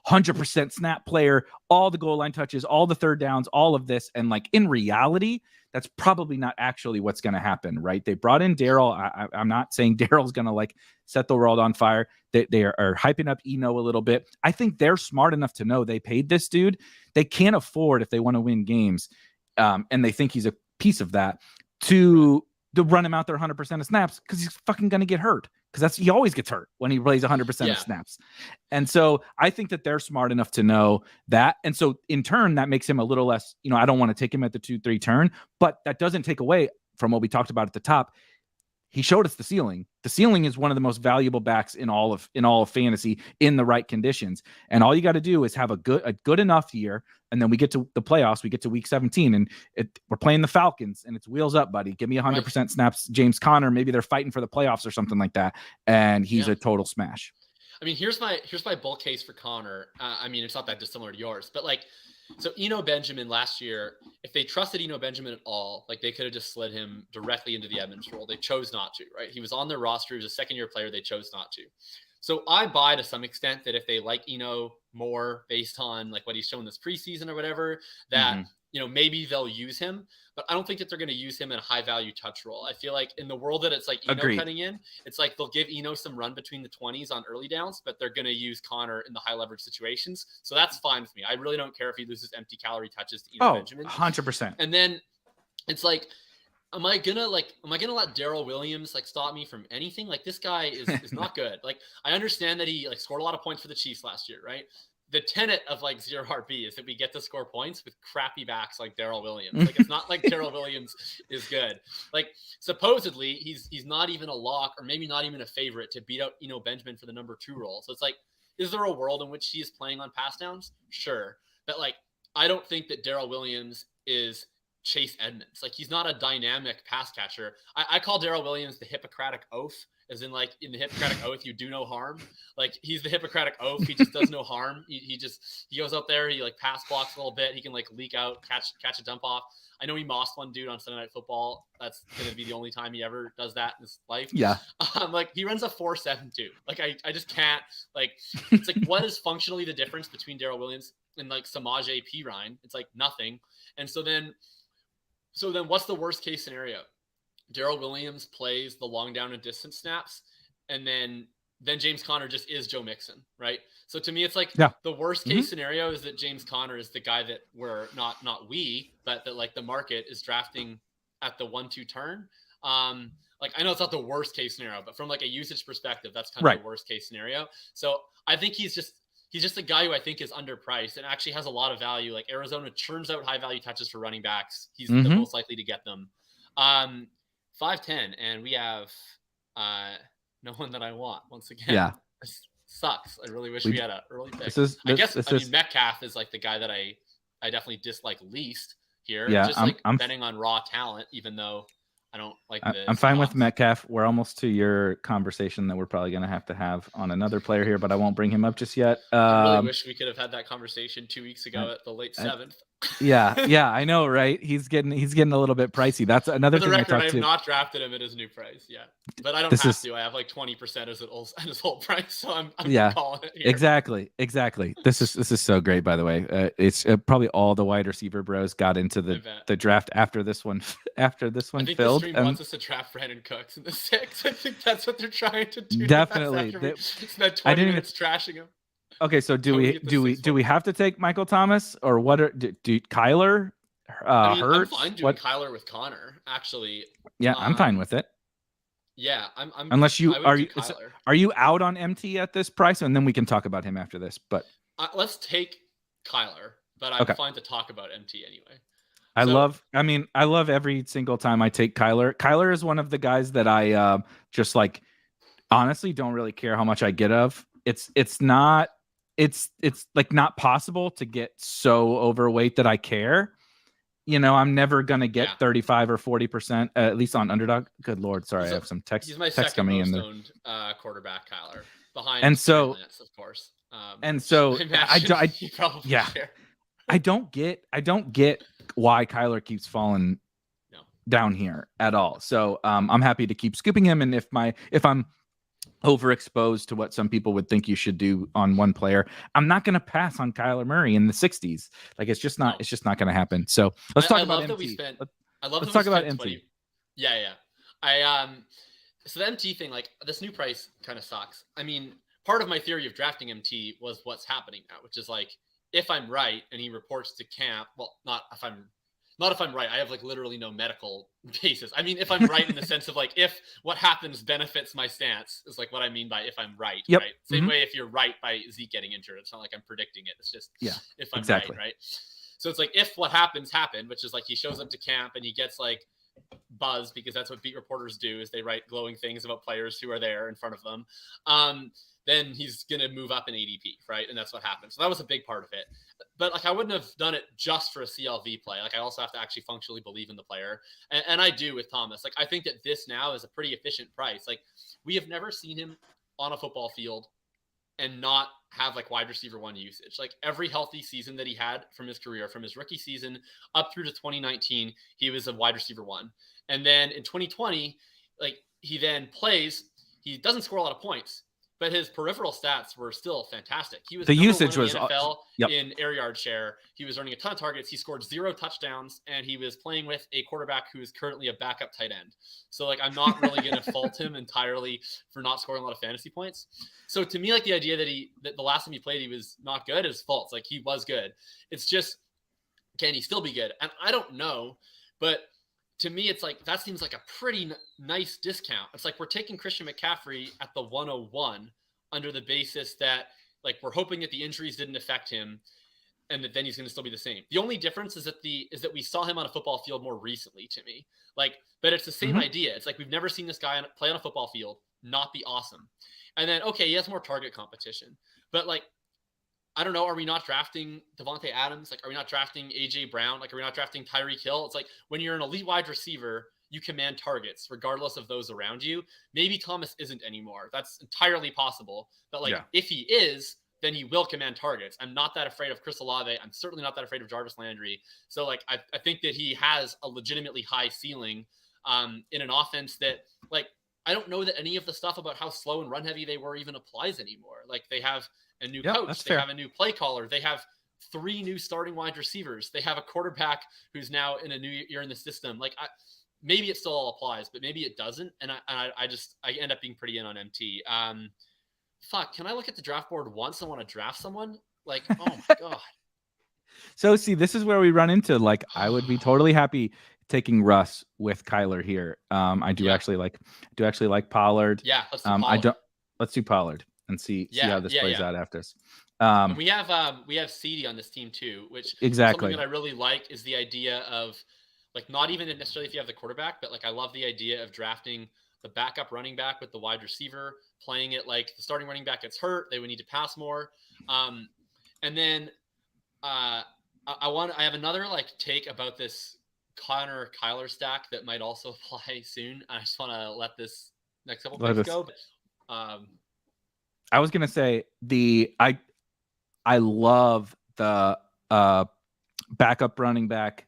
100% snap player, all the goal line touches, all the third downs, all of this. And like in reality, that's probably not actually what's going to happen, right? They brought in Darryl. I'm not saying Darryl's going to like set the world on fire. They are hyping up Eno a little bit. I think they're smart enough to know they paid this dude. They can't afford, if they want to win games, and they think he's a piece of that, to run him out there 100% of snaps, because he's fucking going to get hurt. Because he always gets hurt when he plays 100% of snaps. And so I think that they're smart enough to know that. And so in turn, that makes him a little less, I don't want to take him at the 2-3 turn, but that doesn't take away from what we talked about at the top. He showed us the ceiling. The ceiling is one of the most valuable backs in all of fantasy in the right conditions. And all you got to do is have a good enough year. And then we get to the playoffs. We get to week 17 and we're playing the Falcons, and it's wheels up, buddy. Give me 100% snaps. James Conner, maybe they're fighting for the playoffs or something like that. And he's a total smash. I mean, here's my bull case for Conner. I mean, it's not that dissimilar to yours, but like, so Eno Benjamin last year, if they trusted Eno Benjamin at all, like they could have just slid him directly into the Edmonds role. They chose not to, right? He was on their roster. He was a second-year player. They chose not to. So I buy to some extent that if they like Eno more based on like what he's shown this preseason or whatever, that, maybe they'll use him. But I don't think that they're going to use him in a high-value touch role. I feel like in the world that it's like Eno cutting in, it's like they'll give Eno some run between the 20s on early downs, but they're going to use Conner in the high-leverage situations. So that's fine with me. I really don't care if he loses empty calorie touches to Eno Benjamin. 100%. And then it's like, am I gonna let Darrell Williams like stop me from anything? Like, this guy is not good. Like, I understand that he like scored a lot of points for the Chiefs last year, right? The tenet of like zero RB is that we get to score points with crappy backs like Darrell Williams. Like, it's not like Darrell Williams is good. Like, supposedly he's not even a lock, or maybe not even a favorite to beat out Eno Benjamin for the number 2 role. So it's like, is there a world in which he is playing on pass downs? Sure. But like, I don't think that Darrell Williams is Chase Edmonds. Like, he's not a dynamic pass catcher. I call Darrell Williams the Hippocratic Oath, as in like in the Hippocratic Oath, you do no harm. Like, he's the Hippocratic Oath. He just does no harm. He goes up there, he like pass blocks a little bit. He can like leak out, catch a dump off. I know he mossed one dude on Sunday Night Football. That's going to be the only time he ever does that in his life. Yeah. Like, he runs a 4.72. Like, I just can't, like, it's like, what is functionally the difference between Darrell Williams and like Samaje Perine? It's like nothing. And so then what's the worst case scenario? Darrell Williams plays the long down and distance snaps, and then James Conner just is Joe Mixon, right? So to me, it's like the worst case scenario is that James Conner is the guy that we're not but that like the market is drafting at the 1-2 turn. Like, I know it's not the worst case scenario, but from like a usage perspective, that's kind of the worst case scenario. So I think he's just a guy who I think is underpriced and actually has a lot of value. Like, Arizona churns out high value touches for running backs. He's the most likely to get them. 5'10", and we have no one that I want once again. Yeah. This sucks. I really wish we had an early pick. I mean, Metcalf is like the guy that I definitely dislike least here. Yeah, just I'm betting on raw talent, even though I don't like this. I'm fine with Metcalf. We're almost to your conversation that we're probably going to have on another player here, but I won't bring him up just yet. I really wish we could have had that conversation 2 weeks ago at the late 7th. Yeah, I know, right? He's getting a little bit pricey. That's another For the thing record, I I talked have to. not drafted him at his new price yet, but I don't This have is to. I have like 20% at his whole price, so I'm yeah, calling it here. exactly. This is so great. By the way, it's probably all the wide receiver bros got into I bet. the draft after this one I think the filled. stream And wants us to draft Brandon Cooks in the 6th. I think that's what they're trying to do. definitely, After we spent I 20 didn't even. minutes trashing him. Okay, so do So we we get the do we 6th do one. we have to take Michael Thomas, or what are do Kyler? I mean, I'm Hurts? fine doing What? Kyler with Connor. Actually, Yeah, I'm fine with it. yeah, I'm. Unless you I would do Kyler. are you out on MT at this price, and then we can talk about him after this. But Let's take Kyler, but I'm okay. fine to talk about MT anyway. I love every single time I take Kyler. Kyler is one of the guys that I just like honestly don't really care how much I get of. It's like not possible to get so overweight that I care. I'm never gonna get 35 or 40%, at least on Underdog. Good Lord, sorry, I have some text. He's my text second coming most in there. owned quarterback, Kyler, behind and so Lance, of course. And so I don't get why Kyler keeps falling down here at all. So I'm happy to keep scooping him. And if I'm overexposed to what some people would think you should do on one player, I'm not going to pass on Kyler Murray in the 60s. Like it's just not going to happen. So let's talk about MT. Let's talk about MT. Yeah. So the MT thing, like this new price kind of sucks. I mean, part of my theory of drafting MT was what's happening now, which is like, if I'm right and he reports to camp, well, not if I'm right. I have like literally no medical basis. I mean, if I'm right in the sense of like, if what happens benefits my stance is like what I mean by if I'm right. Yep. Right. Same way if you're right by Zeke getting injured. It's not like I'm predicting it. It's just if I'm right. So it's like if what happened, which is like he shows up to camp and he gets like buzz because that's what beat reporters do is they write glowing things about players who are there in front of them. Then he's going to move up in ADP, right? And that's what happened. So that was a big part of it. But like I wouldn't have done it just for a CLV play. Like I also have to actually functionally believe in the player. And I do with Thomas. Like I think that this now is a pretty efficient price. Like we have never seen him on a football field and not have like wide receiver one usage. Like every healthy season that he had from his career, from his rookie season up through to 2019, he was a wide receiver one. And then in 2020, like he then plays, he doesn't score a lot of points, but his peripheral stats were still fantastic. He was the usage was NFL in air yard share. He was earning a ton of targets. He scored 0 touchdowns, and he was playing with a quarterback who is currently a backup tight end. So like, I'm not really going to fault him entirely for not scoring a lot of fantasy points. So to me, like the idea that the last time he played, he was not good is false. Like he was good. It's just, can he still be good? And I don't know, but to me, it's like, that seems like a pretty nice discount. It's like, we're taking Christian McCaffrey at the 101 under the basis that like, we're hoping that the injuries didn't affect him and that then he's going to still be the same. The only difference is that we saw him on a football field more recently to me, like, but it's the same idea. It's like, we've never seen this guy play on a football field, not be awesome. And then, okay, he has more target competition, but like, I don't know. Are we not drafting Devontae Adams? Like, are we not drafting AJ Brown? Like, are we not drafting Tyreek Hill? It's like when you're an elite wide receiver, you command targets regardless of those around you. Maybe Thomas isn't anymore. That's entirely possible. But like, if he is, then he will command targets. I'm not that afraid of Chris Olave. I'm certainly not that afraid of Jarvis Landry. So like, I think that he has a legitimately high ceiling in an offense that like, I don't know that any of the stuff about how slow and run heavy they were even applies anymore. Like they have a new coach. They have a new play caller. They have 3 new starting wide receivers. They have a quarterback who's now in a new year in the system. Like maybe it still all applies, but maybe it doesn't. And I end up being pretty in on MT. Can I look at the draft board once I want to draft someone? Like, oh my God. So see, this is where we run into like, I would be totally happy taking Russ with Kyler here. I do actually like Pollard. Yeah. Let's do Pollard. Let's do Pollard and see how this plays out after us. And we have CD on this team too, which something that I really like is the idea of like, not even necessarily if you have the quarterback, but like, I love the idea of drafting the backup running back with the wide receiver, playing it like the starting running back gets hurt. They would need to pass more. And then I have another like take about this Connor Kyler stack that might also apply soon. I just want to let this next couple picks go. But, I was gonna say I love the backup running back,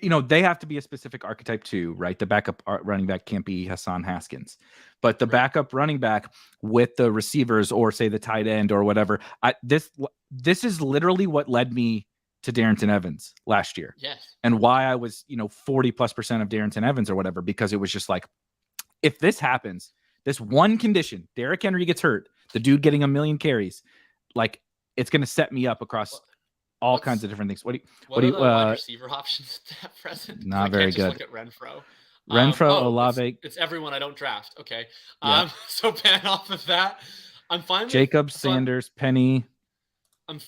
they have to be a specific archetype too, right? The backup running back can't be Hassan Haskins, but the backup running back with the receivers or say the tight end or whatever. This is literally what led me to Darrington Evans last year. Yes. And why I was, 40+% of Darrington Evans or whatever, because it was just like, if this happens, this one condition, Derrick Henry gets hurt, the dude getting a million carries, like it's going to set me up across all kinds of different things. What do you wide receiver options at present? Not very good. Look at Renfro. Olave. It's everyone I don't draft. Okay. Yeah. So ban off of that. I'm fine with Jakob Sanders, Penny. I'm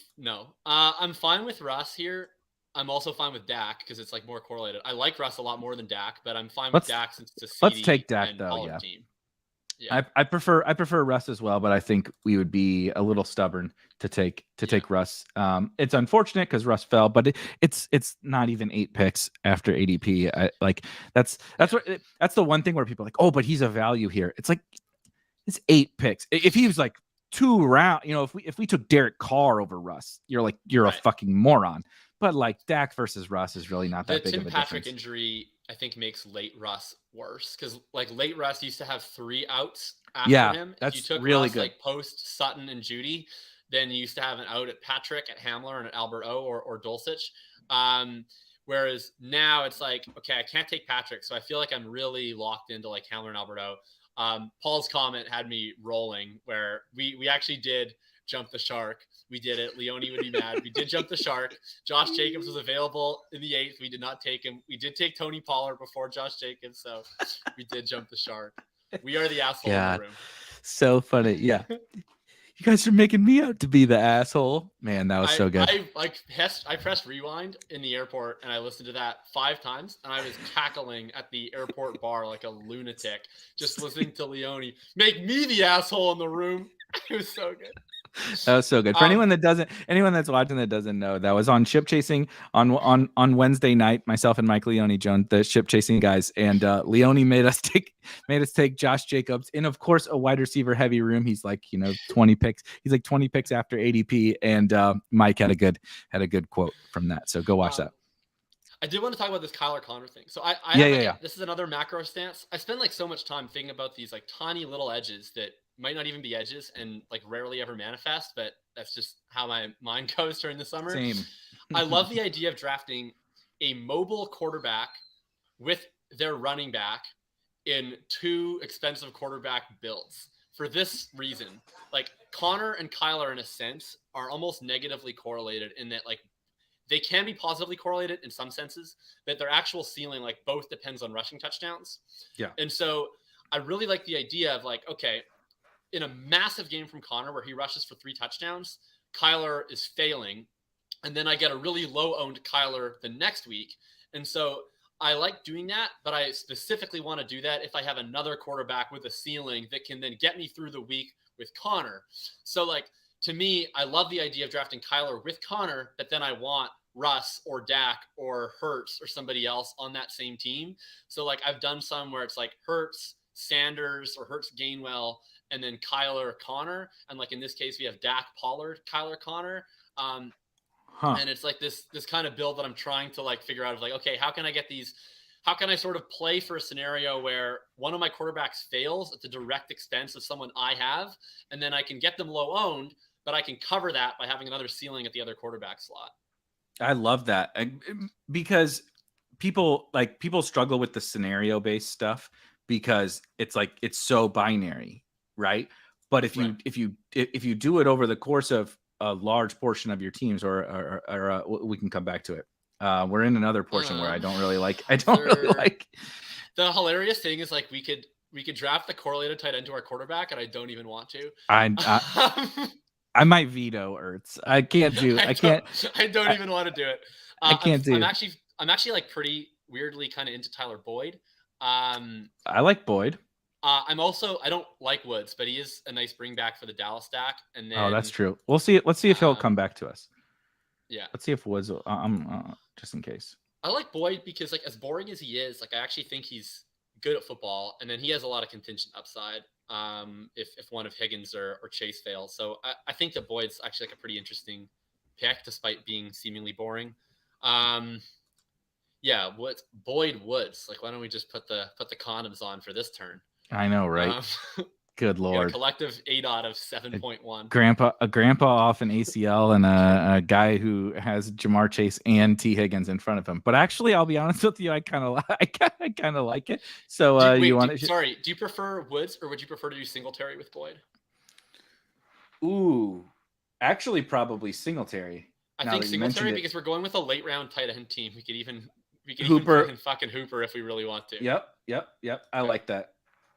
fine with Russ here. I'm also fine with Dak because it's like more correlated. I like Russ a lot more than Dak, but I'm fine with Dak since it's a CD let's take Dak and though. Yeah. team. Yeah. I prefer Russ as well, but I think we would be a little stubborn to take Russ. It's unfortunate because Russ fell, but it's not even 8 picks after ADP. That's the one thing where people are like, oh, but he's a value here. It's like it's 8 picks. If he was like 2 round, if we took Derek Carr over Russ, you're a fucking moron. But like Dak versus Russ is really not that big of a difference. The Tim Patrick injury, I think, makes late Russ worse because like late Russ used to have 3 outs after him. That's if you took really Russ, good. Like post Sutton and Judy, then you used to have an out at Patrick, at Hamler, and at Albert O or Dulcich. Whereas now it's like, okay, I can't take Patrick, so I feel like I'm really locked into like Hamler and Albert O. Paul's comment had me rolling where we actually did jump the shark. We did it. Leone would be mad. We did jump the shark. Josh Jacobs was available in the 8th. We did not take him. We did take Tony Pollard before Josh Jacobs, so we did jump the shark. We are the asshole in the room. So funny. Yeah. You guys are making me out to be the asshole. Man, that was so good. I pressed rewind in the airport and I listened to that 5 times and I was cackling at the airport bar like a lunatic, just listening to Leone make me the asshole in the room. It was so good. That was so good. For anyone that's watching that doesn't know, that was on Ship Chasing on Wednesday night. Myself and Mike Leone joined the Ship Chasing guys, and Leone made us take Josh Jacobs in, of course, a wide receiver heavy room. He's like 20 picks. He's like 20 picks after ADP, and Mike had a good quote from that. So go watch that. I did want to talk about this Kyler Connor thing. So this is another macro stance. I spend like so much time thinking about these like tiny little edges that might not even be edges and like rarely ever manifest, but that's just how my mind goes during the summer. Same. I love the idea of drafting a mobile quarterback with their running back in 2 expensive quarterback builds for this reason. Like Connor and Kyler in a sense are almost negatively correlated in that like they can be positively correlated in some senses, but their actual ceiling like both depends on rushing touchdowns. Yeah. And so I really like the idea of like, okay, in a massive game from Connor where he rushes for 3 touchdowns, Kyler is failing. And then I get a really low-owned Kyler the next week. And so I like doing that, but I specifically want to do that if I have another quarterback with a ceiling that can then get me through the week with Connor. So like, to me, I love the idea of drafting Kyler with Connor, but then I want Russ or Dak or Hurts or somebody else on that same team. So like I've done some where it's like Hurts, Sanders, or Hurts Gainwell, and then Kyler Connor. And like in this case, we have Dak Pollard, Kyler Connor. And it's like this kind of build that I'm trying to like figure out of like, okay, how can I get these? How can I sort of play for a scenario where one of my quarterbacks fails at the direct expense of someone I have, and then I can get them low owned, but I can cover that by having another ceiling at the other quarterback slot. I love that because people struggle with the scenario based stuff because it's like it's so binary, right? But if you do it over the course of a large portion of your teams, or we can come back to it. We're in another portion where I don't really like. The hilarious thing is like we could draft the correlated tight end to our quarterback, and I don't even want to. I might veto Ertz. I can't do. I don't even want to do it. I can't do. I'm actually like pretty weirdly kind of into Tyler Boyd. I like Boyd. I don't like Woods, but he is a nice bring back for the Dallas stack. And then, that's true. We'll see. Let's see if he'll come back to us. Yeah. Let's see if Woods. Just in case. I like Boyd because like as boring as he is, like I actually think he's good at football, and then he has a lot of contingent upside. If one of Higgins or Chase fails, so I think that Boyd's actually like a pretty interesting pick despite being seemingly boring. Yeah, Boyd Woods. Like, why don't we just put the condoms on for this turn? I know, right? Good Lord. Lord. A collective ADOT of 7.1. A grandpa off an ACL and a guy who has Jamar Chase and T Higgins in front of him. But actually, I'll be honest with you, I kind of like it. So do you prefer Woods or would you prefer to do Singletary with Boyd? Ooh, actually, probably Singletary. I think Singletary because we're going with a late round tight end team. We could even Hooper. Even fucking Hooper if we really want to. Yep. I like that.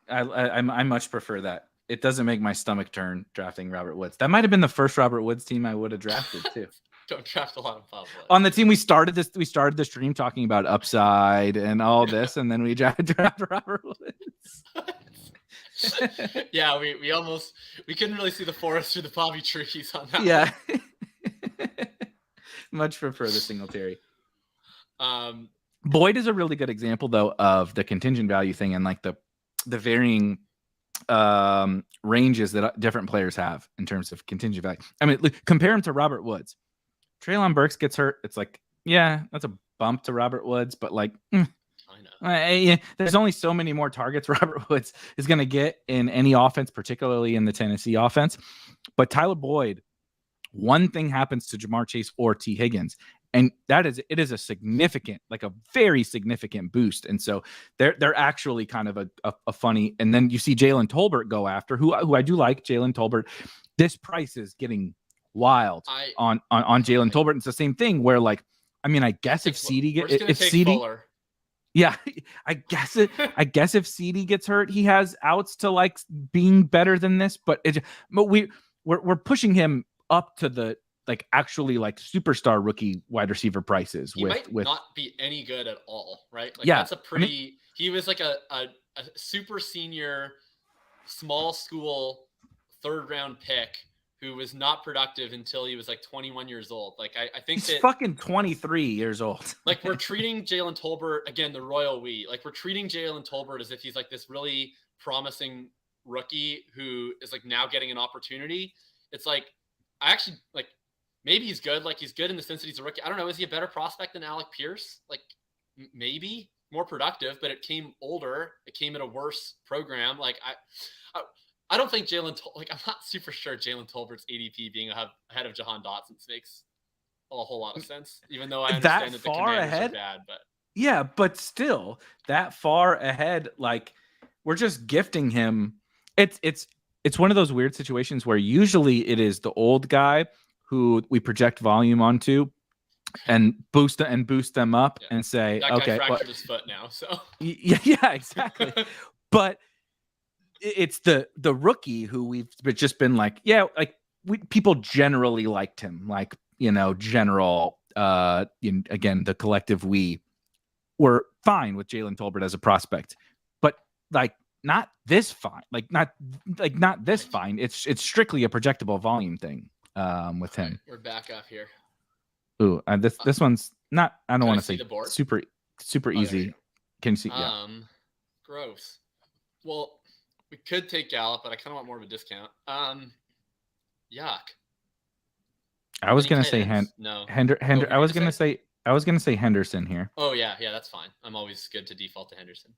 I much prefer that. It doesn't make my stomach turn drafting Robert Woods. That might have been the first Robert Woods team I would have drafted too. Don't draft a lot of Bob Woods. On the team we started the stream talking about upside and all this, and then we draft Robert Woods. Yeah, we couldn't really see the forest through the poppy trees on that. Yeah. Much prefer the Singletary. Boyd is a really good example though of the contingent value thing and like the varying ranges that different players have in terms of contingent value. I mean, compare him to Robert Woods. Treylon Burks gets hurt. It's like, yeah, that's a bump to Robert Woods, but like, I know. There's only so many more targets Robert Woods is going to get in any offense, particularly in the Tennessee offense. But Tyler Boyd, one thing happens to Jamar Chase or T Higgins, and it is a significant, like a very significant boost. And so they're actually kind of a funny. And then you see Jalen Tolbert go after who I do like. Jalen Tolbert. This price is getting wild on Jalen Tolbert. It's the same thing where like, I mean, I guess if CD yeah, I guess if CD gets hurt, he has outs to like being better than this. But we're pushing him up to the like actually like superstar rookie wide receiver prices. He might not be any good at all, right? Like, yeah, that's a pretty. He was like a super senior, small school, 3rd round pick who was not productive until he was like 21 years old. Like, I think he's fucking 23 years old. Like, we're treating Jalen Tolbert, again, the royal we, like, we're treating Jalen Tolbert as if he's like this really promising rookie who is like now getting an opportunity. It's like, I actually like, maybe he's good. Like, he's good in the sense that he's a rookie. I don't know. Is he a better prospect than Alec Pierce? Like, maybe more productive, but it came older. It came at a worse program. Like, I don't think I'm not super sure Jalen Tolbert's ADP being ahead of Jahan Dotson's makes a whole lot of sense, even though I understand that the Commanders are bad, but yeah, but still that far ahead, like, we're just gifting him. It's one of those weird situations where usually it is the old guy who we project volume onto and boost them up and say, that okay, guy fractured his foot now. So yeah, exactly. But it's the rookie who we've just been like, yeah, like people generally liked him. Like, again, the collective, we were fine with Jalen Tolbert as a prospect, but like not this fine, not this fine. It's strictly a projectable volume thing with him. We're back up here. Ooh, this one's not, I don't want to say super easy. Can you see? Yeah. Gross. Well, we could take Gallup, but I kind of want more of a discount. Yuck. I was gonna say no. I was gonna say Henderson here. Oh yeah, that's fine. I'm always good to default to Henderson.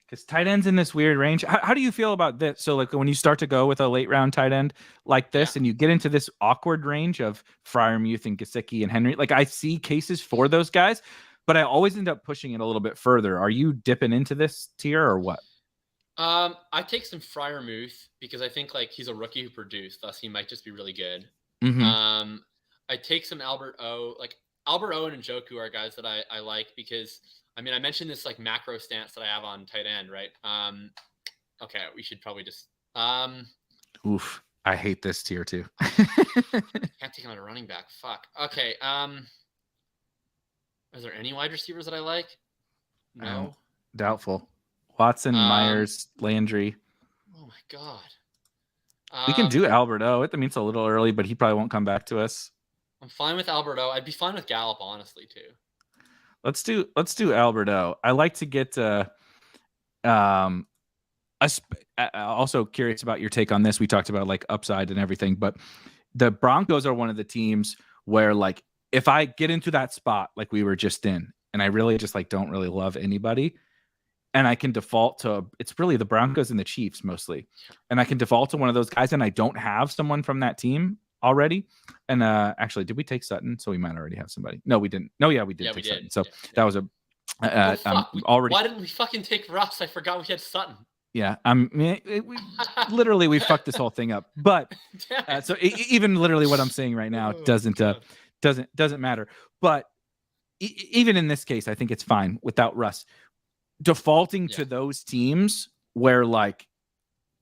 Because tight ends in this weird range. How do you feel about this? So like when you start to go with a late round tight end like this, and you get into this awkward range of Freiermuth and Gesicki and Henry, like I see cases for those guys, but I always end up pushing it a little bit further. Are you dipping into this tier or what? I take some Freiermuth because I think like he's a rookie who produced, thus he might just be really good. Mm-hmm. I take some Albert O. Like Albert O and Njoku are guys that I like because I mean I mentioned this like macro stance that I have on tight end, right? Okay, we should probably just oof. I hate this tier too. Can't take him on a running back. Fuck. Okay. Is there any wide receivers that I like? No. Doubtful. Watson, Myers, Landry. Oh my god. We can do Albert O. I mean, it's a little early, but he probably won't come back to us. I'm fine with Albert O. I'd be fine with Gallup, honestly, too. Let's do Albert O. I like to get also curious about your take on this. We talked about like upside and everything, but the Broncos are one of the teams where like if I get into that spot like we were just in, and I really just like don't really love anybody, and I can default to, it's really the Broncos and the Chiefs mostly, and I can default to one of those guys, and I don't have someone from that team already. And actually, did we take Sutton? So we might already have somebody. No, we didn't. No, yeah, we did take Sutton. So that was a already. Why didn't we fucking take Russ? I forgot we had Sutton. Yeah, literally we fucked this whole thing up. But so even literally what I'm saying right now doesn't matter. But even in this case, I think it's fine without Russ. Defaulting to those teams where like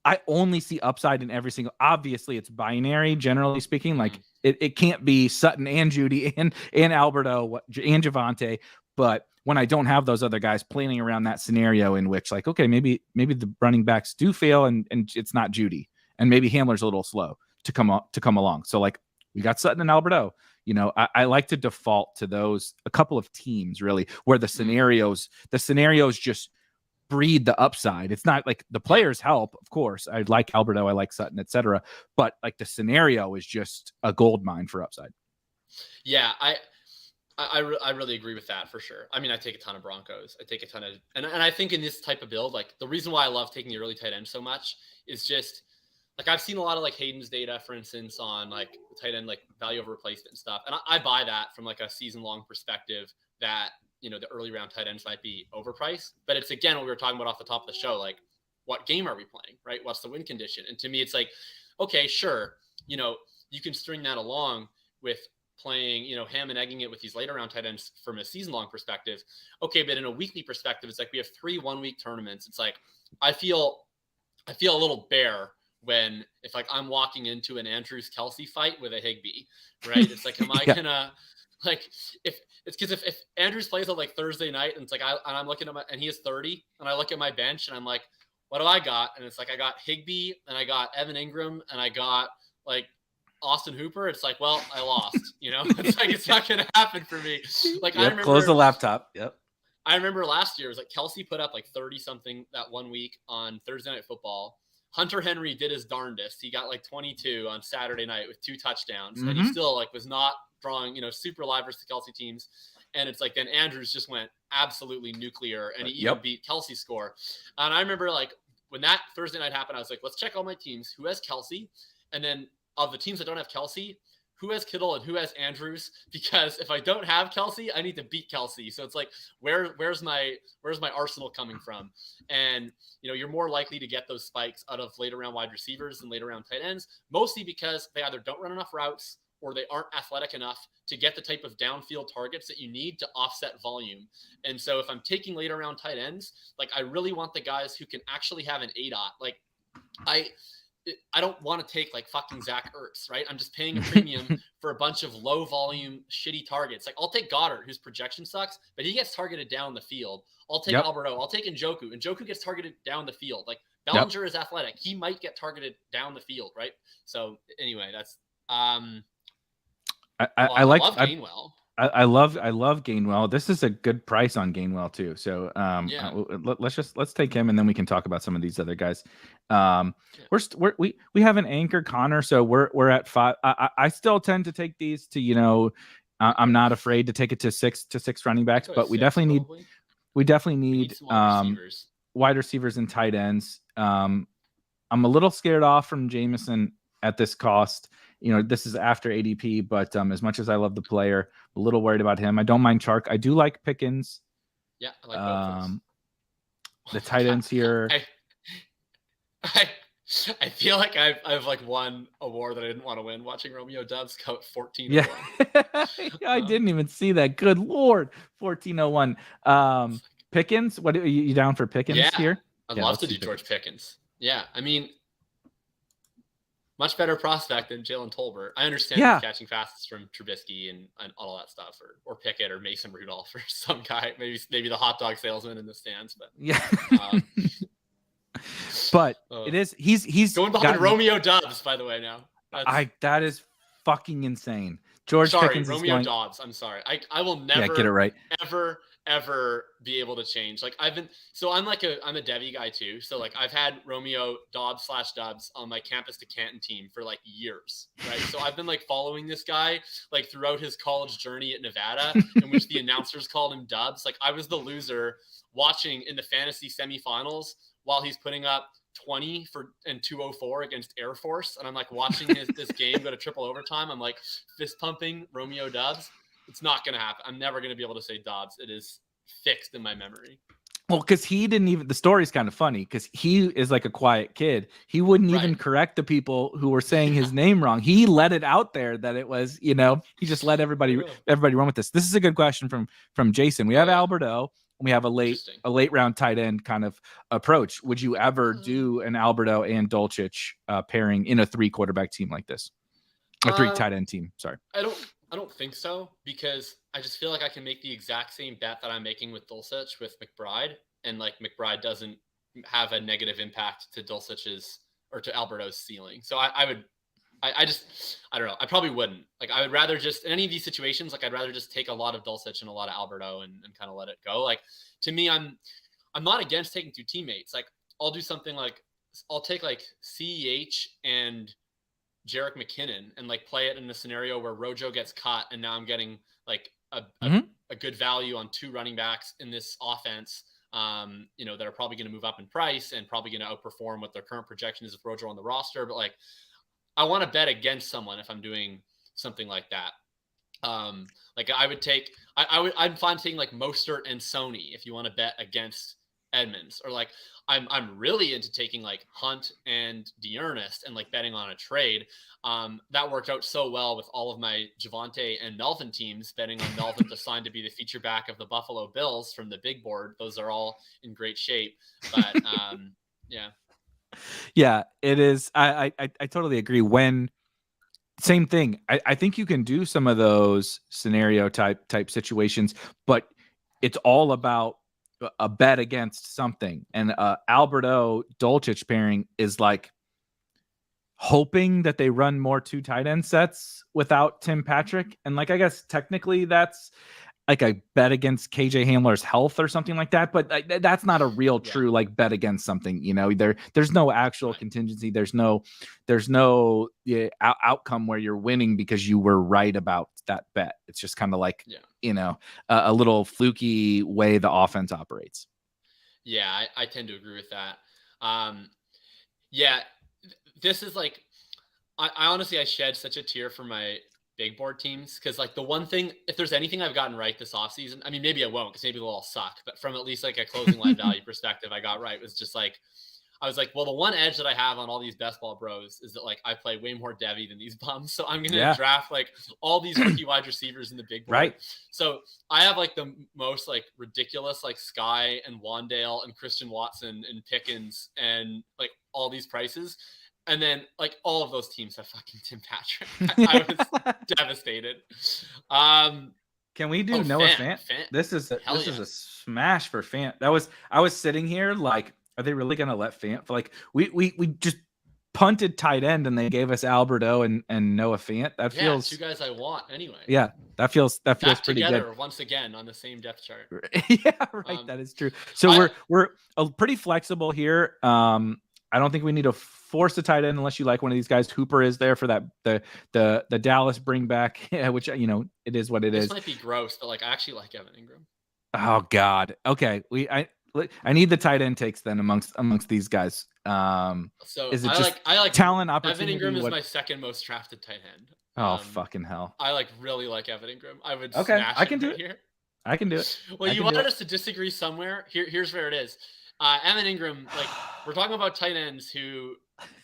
I only see upside in every single. Obviously, it's binary. Generally speaking, like it can't be Sutton and Judy and Alberto and Javonte. But when I don't have those other guys planning around that scenario in which like, okay, maybe the running backs do fail and it's not Judy, and maybe Hamler's a little slow to come along. So like we got Sutton and Alberto. You know, I like to default to those a couple of teams really where the scenarios just breed the upside. It's not like the players help, of course. I like Alberto, I like Sutton, etc. But like the scenario is just a gold mine for upside. Yeah, I really agree with that for sure. I mean, I take a ton of Broncos. I take a ton of, and I think in this type of build, like the reason why I love taking the early tight end so much is just like I've seen a lot of like Hayden's data, for instance, on like tight end like value over replacement and stuff, and I buy that from like a season long perspective that you know the early round tight ends might be overpriced. But it's again what we were talking about off the top of the show, like what game are we playing, right? What's the win condition? And to me, it's like, okay, sure, you know, you can string that along with playing, you know, ham and egging it with these later round tight ends from a season long perspective. Okay, but in a weekly perspective, it's like we have 3 1-week tournaments. It's like I feel a little bare when if like I'm walking into an Andrews Kelsey fight with a Higbee, right? It's like, am I gonna like if it's because if Andrews plays on like Thursday night and it's like I'm looking at and he is 30 and I look at my bench and I'm like, what do I got? And it's like I got Higbee and I got Evan Ingram and I got like Austin Hooper. It's like, well, I lost, you know. It's like it's not gonna happen for me. Like I remember close the laptop. Yep. I remember last year it was like Kelsey put up like 30 something that 1 week on Thursday Night Football. Hunter Henry did his darndest. He got like 22 on Saturday night with 2 touchdowns, and he still like was not drawing, you know, super live versus the Kelsey teams. And it's like then Andrews just went absolutely nuclear, and he even beat Kelsey's score. And I remember like when that Thursday night happened, I was like, let's check all my teams. Who has Kelsey? And then of the teams that don't have Kelsey, who has Kittle and who has Andrews? Because if I don't have Kelsey, I need to beat Kelsey. So it's like, where's my arsenal coming from? And you know, you're more likely to get those spikes out of later round wide receivers than later round tight ends, mostly because they either don't run enough routes or they aren't athletic enough to get the type of downfield targets that you need to offset volume. And so if I'm taking later round tight ends, like I really want the guys who can actually have an ADOT. Like I don't want to take like fucking Zach Ertz, right? I'm just paying a premium for a bunch of low volume, shitty targets. Like I'll take Goddard, whose projection sucks, but he gets targeted down the field. I'll take Alberto. I'll take Njoku. Njoku gets targeted down the field. Like Bellinger is athletic. He might get targeted down the field, right? So anyway, that's I love Gainwell. I love Gainwell. This is a good price on Gainwell too. So let's take him and then we can talk about some of these other guys. We have an anchor Connor, so we're at 5. I still tend to take these to, you know, I'm not afraid to take it to six running backs, but we definitely need wide receivers and tight ends. I'm a little scared off from Jameson at this cost. You know, this is after ADP, but as much as I love the player, I'm a little worried about him. I don't mind Chark. I do like Pickens. Yeah, I like both of those. The tight ends here. I feel like I've like won a war that I didn't want to win watching Romeo Doubs go 14-1. Yeah. I didn't even see that. Good Lord. 14-1. Pickens, what are you down for Pickens here? I'd love to do George Pickens. Yeah, I mean, much better prospect than Jalen Tolbert. I understand catching fastest from Trubisky and all that stuff, or Pickett or Mason Rudolph or some guy, maybe the hot dog salesman in the stands. But but it is he's going behind Romeo Doubs, by the way. Now that is fucking insane. Pickens Romeo Doubs. I'm sorry. I will never get it right. ever ever be able to change. Like I'm a Devi guy too. So like I've had Romeo Dobbs/Dubs on my campus to Canton team for like years, right? So I've been like following this guy like throughout his college journey at Nevada, in which the announcers called him Dubs. Like I was the loser watching in the fantasy semifinals while he's putting up 20 and 204 against Air Force, and I'm like watching this game go to triple overtime. I'm like fist pumping Romeo Dobbs. It's not going to happen. I'm never going to be able to say Dobbs. It is fixed in my memory. Well, because he didn't even, the story's kind of funny because he is like a quiet kid. He wouldn't even correct the people who were saying his name wrong. He let it out there that it was, he just let everybody run with this. This is a good question from Jason. We have Alberto. We have a late round tight end kind of approach. Would you ever do an Alberto and Dulcich pairing in a 3 quarterback team like this? A 3 tight end team. Sorry. I don't think so, because I just feel like I can make the exact same bet that I'm making with Dulcich with McBride, and like McBride doesn't have a negative impact to Dulcich's or to Alberto's ceiling. So I don't know. I probably wouldn't. Like I would rather just in any of these situations, like I'd rather just take a lot of Dulcich and a lot of Alberto and kind of let it go. Like to me, I'm not against taking 2 teammates. Like I'll do something like I'll take like CEH and Jerick McKinnon and like play it in a scenario where Rojo gets cut, and now I'm getting like a good value on 2 running backs in this offense, that are probably going to move up in price and probably going to outperform what their current projection is with Rojo on the roster. But like, I want to bet against someone if I'm doing something like that. Like I would take, I'm fine taking like Mostert and Sony if you want to bet against Edmonds, or like I'm really into taking like Hunt and D'Ernest and like betting on a trade. That worked out so well with all of my Javonte and Melvin teams, betting on Melvin to sign to be the feature back of the Buffalo Bills from the big board. Those are all in great shape. But yeah, it is. I totally agree. Same thing. I think you can do some of those scenario type situations, but it's all about a bet against something. And Alberto Dulcich pairing is like hoping that they run more 2 tight end sets without Tim Patrick. And like, I guess technically that's like a bet against KJ Hamler's health or something like that. But that's not a real true like bet against something, there's no actual contingency. There's no outcome where you're winning because you were right about that bet. It's just kind of like, a little fluky way the offense operates. Yeah, I tend to agree with that. This is like, I honestly, I shed such a tear for my big board teams, because like the one thing, if there's anything I've gotten right this offseason, I mean, maybe I won't because maybe they'll all suck, but from at least like a closing line value perspective, I got right was just like, I was like, well, the one edge that I have on all these best ball bros is that like I play way more Devi than these bums. So I'm going to draft like all these rookie wide receivers in the big board. Right. So I have like the most like ridiculous, like Sky and Wandale and Christian Watson and Pickens and like all these prices. And then like all of those teams have fucking Tim Patrick. I was devastated. Can we do Noah Fant? This is a smash for Fant. I was sitting here like, are they really going to let Fant? Like we just punted tight end and they gave us Alberto and Noah Fant. That feels 2 guys I want anyway. Yeah, that feels Back pretty together good. Once again on the same depth chart. Yeah, right. That is true. So we're pretty flexible here. I don't think we need to force a tight end unless you like one of these guys. Hooper is there for that the Dallas bring back, which it is what it is. This might be gross, but like I actually like Evan Ingram. Oh God. Okay. I need the tight end takes then amongst these guys. So is it I like talent opportunity? Evan Ingram is my second most drafted tight end. Oh fucking hell! I really like Evan Ingram. I would smash I can him do right it here. I can do it. Well, you wanted us to disagree somewhere. Here's where it is. Evan Ingram, like we're talking about tight ends who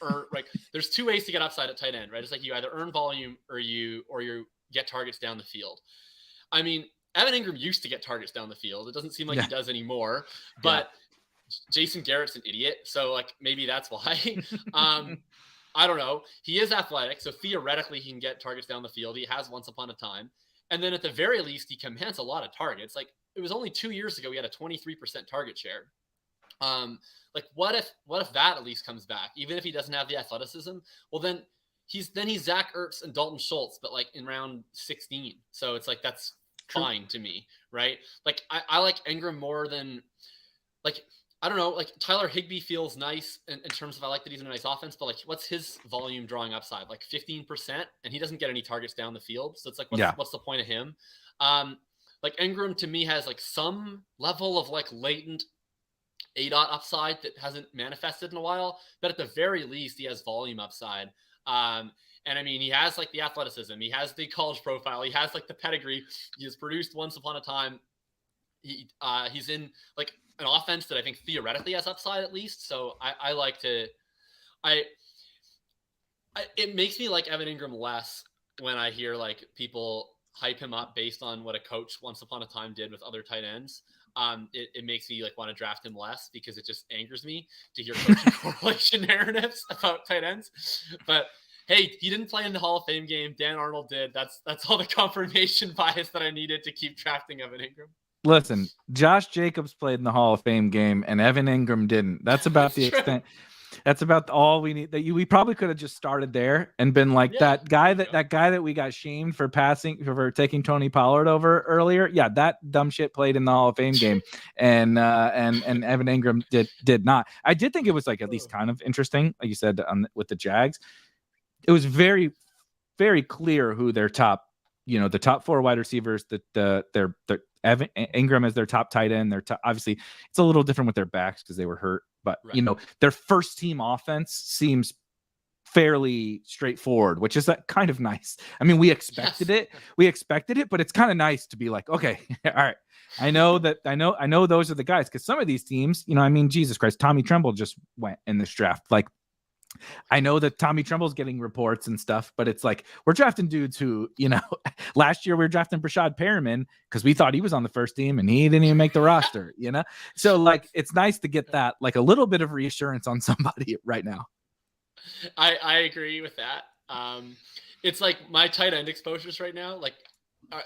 are like, there's 2 ways to get upside at tight end, right? It's like you either earn volume or you get targets down the field. I mean, Evan Ingram used to get targets down the field. It doesn't seem like he does anymore, but Jason Garrett's an idiot. So like, maybe that's why. I don't know. He is athletic. So theoretically he can get targets down the field. He has once upon a time. And then at the very least, he commands a lot of targets. Like it was only 2 years ago, he had a 23% target share. Like what if that at least comes back, even if he doesn't have the athleticism? Well, then he's Zach Ertz and Dalton Schultz, but like in round 16. So it's like, that's fine to me, right? Like I like Ingram more than like I don't know, like Tyler Higbee feels nice in terms of I like that he's in a nice offense, but like what's his volume drawing upside? Like 15%, and he doesn't get any targets down the field. So it's like what's the point of him? Like Ingram to me has like some level of like latent ADOT upside that hasn't manifested in a while, but at the very least he has volume upside. And I mean, he has like the athleticism, he has the college profile, he has like the pedigree, he has produced once upon a time. He's in like an offense that I think theoretically has upside at least. So I like to, it makes me like Evan Ingram less when I hear like people hype him up based on what a coach once upon a time did with other tight ends. It makes me like want to draft him less because it just angers me to hear coaching correlation narratives about tight ends. But hey, he didn't play in the Hall of Fame game. Dan Arnold did. That's all the confirmation bias that I needed to keep drafting Evan Ingram. Listen, Josh Jacobs played in the Hall of Fame game and Evan Ingram didn't. That's about the extent. That's about all we need. We probably could have just started there and been like that guy that we got shamed for taking Tony Pollard over earlier. Yeah, that dumb shit played in the Hall of Fame game, and Evan Ingram did not. I did think it was like at least kind of interesting, like you said with the Jags. It was very, very clear who their top, the top 4 wide receivers, their Evan Ingram as their top tight end. Obviously it's a little different with their backs because they were hurt, but their first team offense seems fairly straightforward, which is kind of nice. I mean, we expected it, but it's kind of nice to be like, okay, all right. I know those are the guys. Cause some of these teams, I mean, Jesus Christ, Tommy Tremble just went in this draft. Like, I know that Tommy Tremble's getting reports and stuff, but it's like we're drafting dudes who, last year we were drafting Brashad Perriman because we thought he was on the first team and he didn't even make the roster, So like it's nice to get that like a little bit of reassurance on somebody right now. I agree with that. It's like my tight end exposures right now, like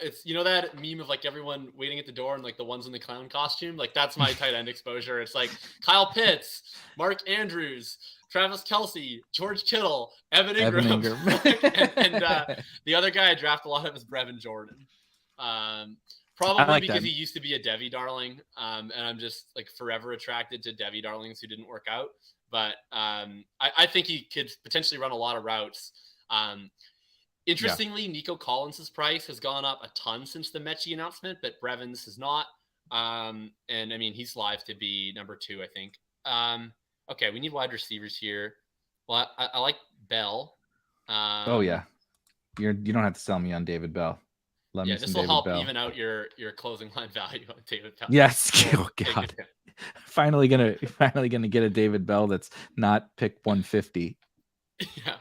it's that meme of like everyone waiting at the door and like the ones in the clown costume, like that's my tight end exposure. It's like Kyle Pitts, Mark Andrews, Travis Kelce, George Kittle, Evan Ingram. and the other guy I draft a lot of is Brevin Jordan. Probably like because he used to be a Devi darling. And I'm just like forever attracted to Devi darlings who didn't work out. But I think he could potentially run a lot of routes. Interestingly, Nico Collins' price has gone up a ton since the Mechie announcement, but Brevin's has not. And I mean, he's live to be number 2, I think. Okay, we need wide receivers here. Well, I like Bell. Oh yeah, you don't have to sell me on David Bell. This will help even out your closing line value on David Bell. Yes, oh god, finally gonna get a David Bell that's not pick 150. Yeah.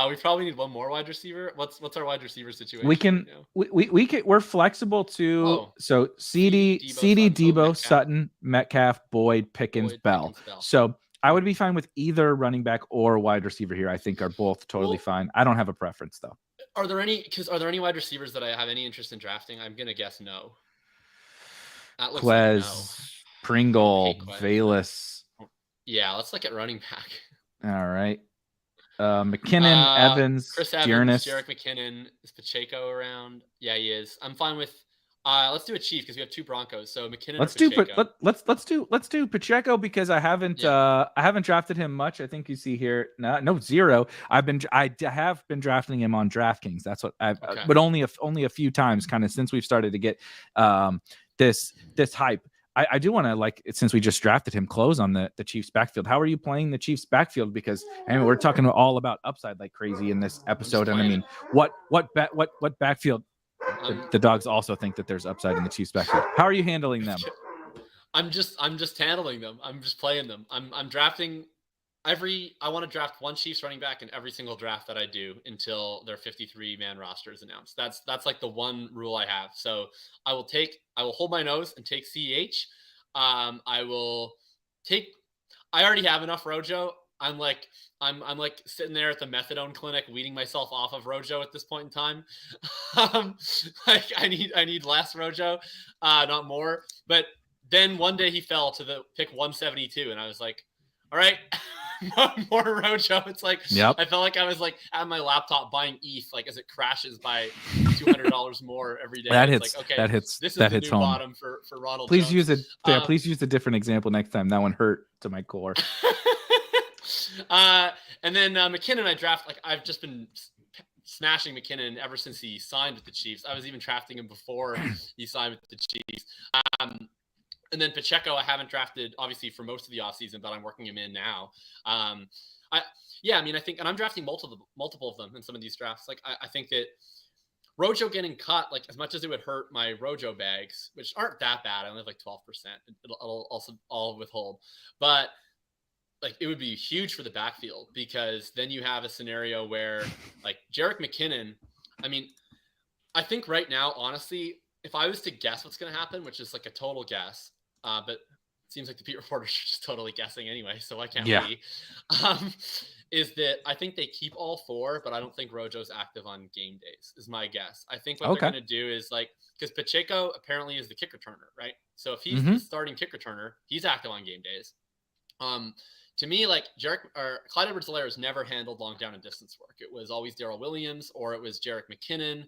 We probably need one more wide receiver. What's our wide receiver situation? We're flexible to so CD, Debo, Sutton, Metcalf, Boyd, Pickens, Bell. So I would be fine with either running back or wide receiver here. I think are both totally fine. I don't have a preference though. Are there any wide receivers that I have any interest in drafting? I'm gonna guess no. Quez, like no. Pringle, Valus. Yeah, let's look at running back. All right. McKinnon, Evans, Chris Evans, Jerick McKinnon. Is Pacheco around? Yeah, he is. I'm fine with. Let's do a Chief because we have 2 Broncos. So McKinnon. Let's do Pacheco because I haven't drafted him much. I think you see here no 0. I have been drafting him on DraftKings. That's what but only a few times kind of since we've started to get this hype. I do want to since we just drafted him, close on the Chiefs backfield. How are you playing the Chiefs backfield? Because we're talking all about upside like crazy in this episode. And I mean, what backfield? The Dogs also think that there's upside in the Chiefs backfield. How are you handling them? I'm just handling them. I'm just playing them. I'm drafting I want to draft one Chiefs running back in every single draft that I do until their 53-man roster is announced. That's like the one rule I have. So I will hold my nose and take CEH. I already have enough Rojo. I'm like sitting there at the methadone clinic weaning myself off of Rojo at this point in time. I need less Rojo, not more. But then one day he fell to the pick 172 and I was like, all right, more Rojo. It's like, Yep. I felt like I was like at my laptop buying ETH, like as it crashes by $200 more every day. That it's hits. like, okay, That hits. this is that the hits new home. bottom for Ronald Please Jones. use it. Yeah, please use a different example next time. That one hurt to my core. And then McKinnon, I draft, like I've just been smashing McKinnon ever since he signed with the Chiefs. I was even drafting him before he signed with the Chiefs. And then Pacheco, I haven't drafted obviously for most of the offseason, but I'm working him in now. I think, and I'm drafting multiple of them in some of these drafts. Like I think that Rojo getting cut, like as much as it would hurt my Rojo bags, which aren't that bad, I only have like 12%. I'll withhold, but like it would be huge for the backfield, because then you have a scenario where like Jerick McKinnon, I mean, I think right now, honestly, if I was to guess what's going to happen, which is like a total guess, but it seems like the beat reporters are just totally guessing anyway, so I can't be, is that I think they keep all four, but I don't think Rojo's active on game days, is my guess. I think what they're going to do is like, because Pacheco apparently is the kick returner, right? So if he's the starting kick returner, he's active on game days. To me, like Clyde Edwards-Helaire has never handled long down and distance work. It was always Darrell Williams, or it was Jerick McKinnon,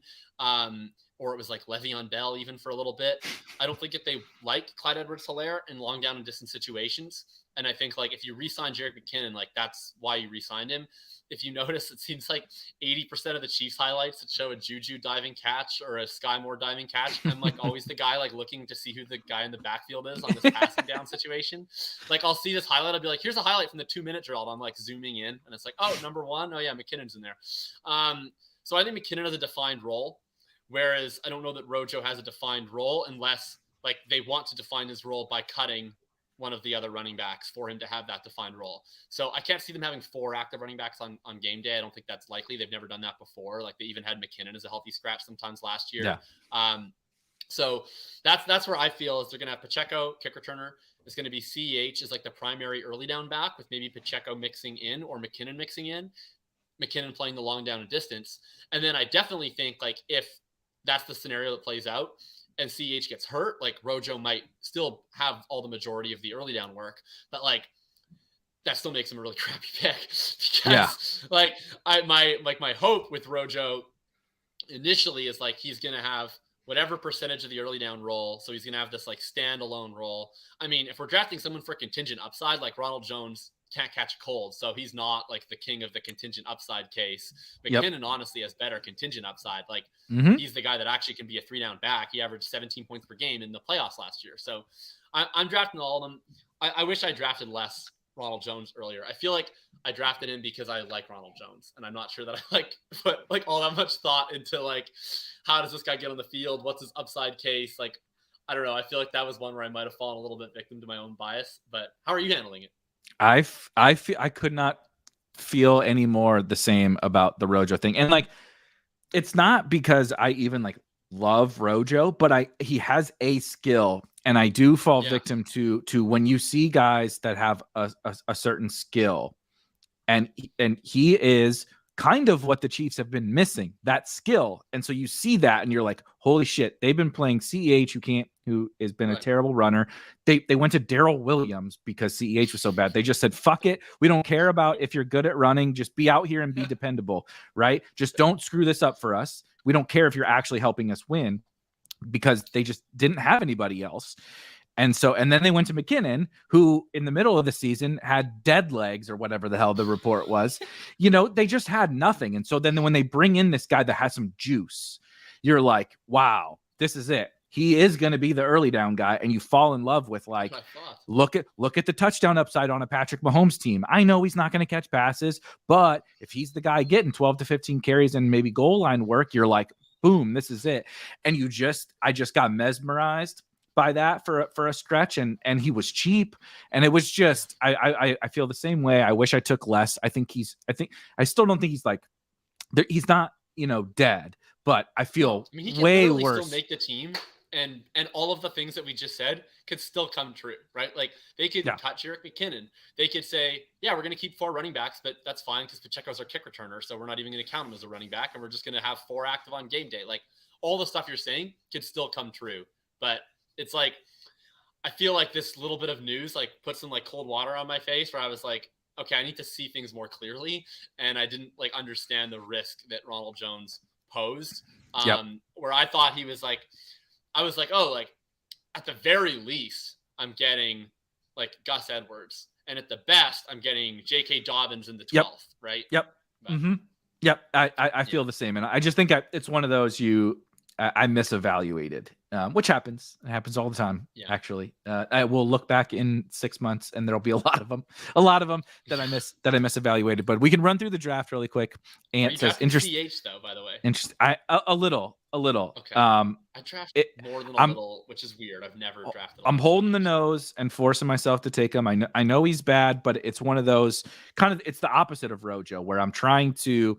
or it was like Le'Veon Bell even for a little bit. I don't think that they like Clyde Edwards-Helaire in long down and distance situations. And I think like if you re-sign Jerick McKinnon, like that's why you re-signed him. If you notice, it seems like 80% of the Chiefs highlights that show a Juju diving catch or a Sky Moore diving catch, I'm like always the guy like looking to see who the guy in the backfield is on this passing down situation. Like I'll see this highlight, I'll be like, here's a highlight from the 2-minute drill. And I'm like zooming in, and it's like, oh, number one, oh yeah, McKinnon's in there. So I think McKinnon has a defined role, whereas I don't know that Rojo has a defined role unless like they want to define his role by cutting one of the other running backs for him to have that defined role. So I can't see them having 4 active running backs on game day. I don't think that's likely. They've never done that before. Like they even had McKinnon as a healthy scratch sometimes last year. Yeah. So that's where I feel is they're going to have Pacheco, kick returner. It's going to be CEH as like the primary early down back, with maybe Pacheco mixing in or McKinnon mixing in, McKinnon playing the long down and distance. And then I definitely think like if that's the scenario that plays out, and CH gets hurt, like Rojo might still have all the majority of the early down work, but like that still makes him a really crappy pick, because my hope with Rojo initially is like he's gonna have whatever percentage of the early down role, so he's gonna have this like standalone role. I mean, if we're drafting someone for contingent upside, like Ronald Jones can't catch a cold, so he's not like the king of the contingent upside case. McKinnon honestly has better contingent upside. Like he's the guy that actually can be a 3-down back. He averaged 17 points per game in the playoffs last year. So I'm drafting all of them. I wish I drafted less Ronald Jones earlier. I feel like I drafted him because I like Ronald Jones, and I'm not sure that I put all that much thought into like how does this guy get on the field? What's his upside case? Like I don't know. I feel like that was one where I might have fallen a little bit victim to my own bias. But how are you handling it? I feel I could not feel any more the same about the Rojo thing. And like, it's not because I even like love Rojo, but he has a skill, and I do fall victim to when you see guys that have a certain skill, and he is kind of what the Chiefs have been missing, that skill. And so you see that and you're like, holy shit, they've been playing CEH, who has been a terrible runner. They went to Darrell Williams because CEH was so bad. They just said, fuck it. We don't care about if you're good at running. Just be out here and be dependable, right? Just don't screw this up for us. We don't care if you're actually helping us win, because they just didn't have anybody else. And then they went to McKinnon, who in the middle of the season had dead legs or whatever the hell the report was. They just had nothing. And so then when they bring in this guy that has some juice, you're like, wow, this is it. He is going to be the early down guy. And you fall in love with like, look at the touchdown upside on a Patrick Mahomes team. I know he's not going to catch passes, but if he's the guy getting 12 to 15 carries and maybe goal line work, you're like, boom, this is it. And I just got mesmerized by that for a stretch, and he was cheap, and it was just I feel the same way. I wish I took less. I still don't think he's like he's not dead, but I feel he can way worse. Still make the team, and all of the things that we just said could still come true, right? Like they could cut Jerick McKinnon. They could say, yeah, we're going to keep 4 running backs, but that's fine because Pacheco's our kick returner, so we're not even going to count him as a running back, and we're just going to have 4 active on game day. Like all the stuff you're saying could still come true, but it's like, I feel like this little bit of news like put some like cold water on my face, where I was like, okay, I need to see things more clearly. And I didn't like understand the risk that Ronald Jones posed. Where I thought he was like, I was like, oh, like at the very least, I'm getting like Gus Edwards. And at the best, I'm getting J.K. Dobbins in the 12th, right? Yep. But, Yep. I feel the same. And I just think it's one of those I misevaluated, which happens. It happens all the time, actually. I will look back in 6 months and there'll be a lot of them that I misevaluated. But we can run through the draft really quick. And it says interesting. CH though, by the way. Interesting. A little. Okay. I drafted more than a little, which is weird. I've never drafted. I'm holding the nose and forcing myself to take him. I know he's bad, but it's one of those it's the opposite of Rojo, where I'm trying to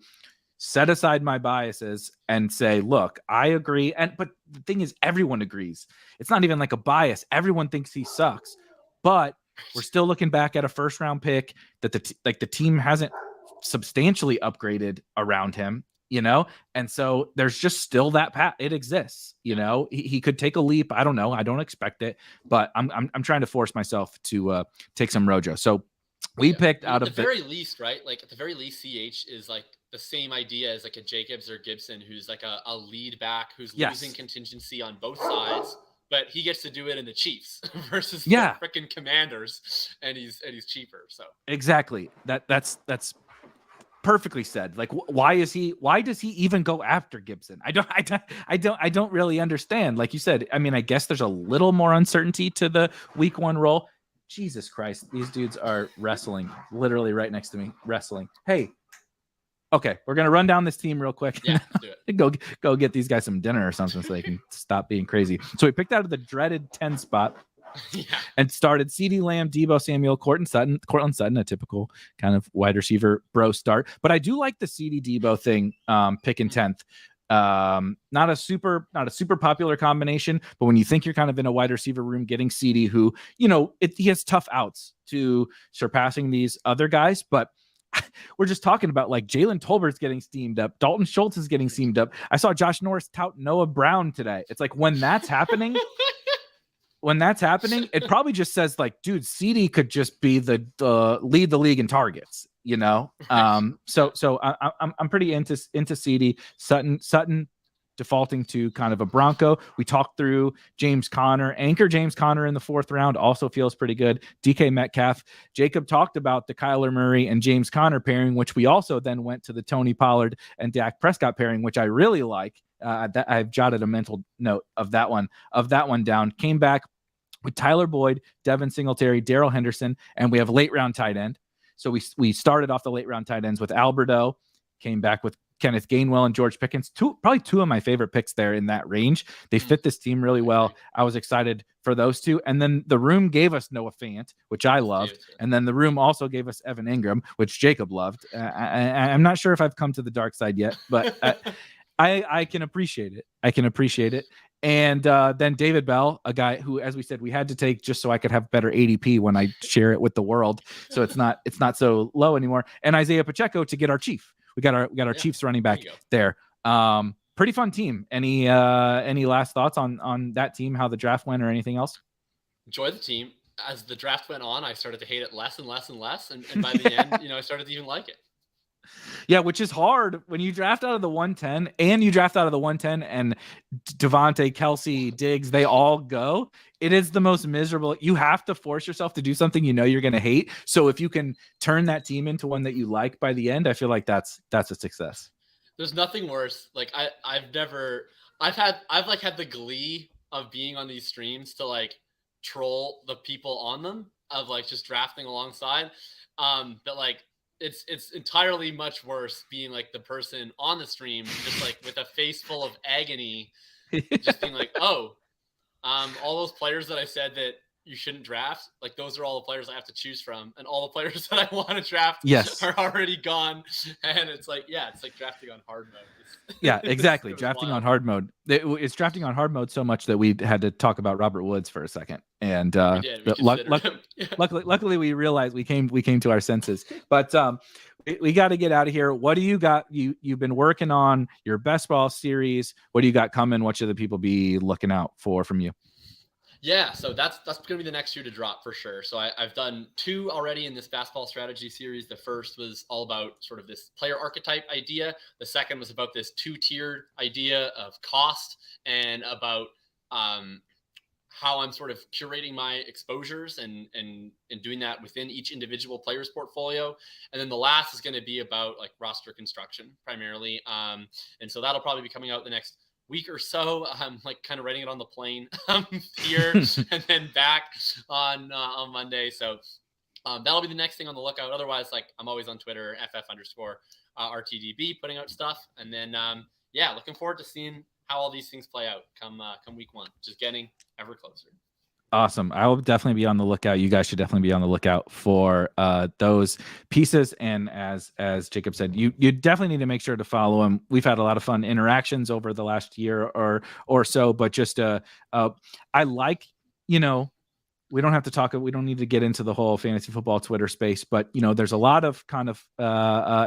set aside my biases and say, look, I agree. But the thing is, everyone agrees. It's not even like a bias. Everyone thinks he sucks, but we're still looking back at a first round pick that the team hasn't substantially upgraded around him, And so there's just still that path. It exists, he could take a leap. I don't know. I don't expect it, but I'm trying to force myself to take some Rojo. So we picked out of the very least, right? Like at the very least, CH is like the same idea as like a Jacobs or Gibson, who's like a lead back who's losing contingency on both sides, but he gets to do it in the Chiefs versus the freaking Commanders, and he's cheaper. So exactly that's perfectly said. Like, why does he even go after Gibson? I don't really understand. Like you said, I mean, I guess there's a little more uncertainty to the week 1 role. Jesus Christ, these dudes are wrestling literally right next to me. Wrestling. Hey, okay, we're gonna run down this team real quick. Yeah, do it. go get these guys some dinner or something so they can stop being crazy. So we picked out of the dreaded 10 spot. And started CeeDee Lamb, Deebo Samuel, Cortland Sutton, a typical kind of wide receiver bro start. But I do like the CeeDee Deebo thing, picking 10th. Not a super popular combination, but when you think you're kind of in a wide receiver room, getting CeeDee, who, he has tough outs to surpassing these other guys, but we're just talking about like Jalen Tolbert's getting steamed up. Dalton Schultz is getting steamed up. I saw Josh Norris tout Noah Brown today. It's like when that's happening, it probably just says like, dude, CeeDee could just be the lead the league in targets, So I'm pretty into CeeDee. Sutton defaulting to kind of a Bronco. We talked through James Conner, anchor James Conner in the 4th round also feels pretty good. DK Metcalf. Jacob talked about the Kyler Murray and James Conner pairing, which we also then went to the Tony Pollard and Dak Prescott pairing, which I really like. That I've jotted a mental note of that one down. Came back with Tyler Boyd, Devin Singletary, Darrell Henderson, and we have late round tight end. So we started off the late round tight ends with Alberto, came back with Kenneth Gainwell and George Pickens. Probably two of my favorite picks there in that range. They fit this team really well. I was excited for those two. And then the room gave us Noah Fant, which I loved. And then the room also gave us Evan Ingram, which Jacob loved. I'm not sure if I've come to the dark side yet, but I can appreciate it. And then David Bell, a guy who, as we said, we had to take just so I could have better ADP when I share it with the world. So it's not so low anymore. And Isaiah Pacheco to get our chief. We got our Chiefs running back there. Pretty fun team. Any last thoughts on that team, how the draft went, or anything else? Enjoy the team. As the draft went on, I started to hate it less and less and less. And by the end, I started to even like it. Yeah, which is hard when you draft out of the 110 and Devontae, Kelsey, Diggs, they all go. It is the most miserable. You have to force yourself to do something you're going to hate. So if you can turn that team into one that you like by the end, I feel like that's a success. There's nothing worse. Like I've had the glee of being on these streams to like troll the people on them, of like just drafting alongside. But like, it's entirely much worse being like the person on the stream, just like with a face full of agony, just being like, all those players that I said that you shouldn't draft, like those are all the players I have to choose from, and all the players that I want to draft are already gone. And it's like, it's like drafting on hard mode. Yeah, exactly. Drafting on hard mode. It's drafting on hard mode so much that we had to talk about Robert Woods for a second. And luckily we realized we came to our senses. But we got to get out of here. What do you got? You've been working on your best ball series. What do you got coming? What should the people be looking out for from you? Yeah, so that's going to be the next shoe to drop for sure. So I've done 2 already in this fastball strategy series. The first was all about sort of this player archetype idea. The second was about this 2-tiered idea of cost and about how I'm sort of curating my exposures and doing that within each individual player's portfolio. And then the last is going to be about like roster construction primarily. And so that'll probably be coming out the next week or so. I'm like kind of writing it on the plane here and then back on Monday. So that'll be the next thing on the lookout. Otherwise, like I'm always on Twitter, ff_RTDB, putting out stuff. And then, yeah, looking forward to seeing how all these things play out come week 1, just getting ever closer. Awesome. I will definitely be on the lookout. You guys should definitely be on the lookout for those pieces. And as Jakob said, you definitely need to make sure to follow him. We've had a lot of fun interactions over the last year or so, but just I like, we don't have to talk. We don't need to get into the whole fantasy football Twitter space, but there's a lot of kind of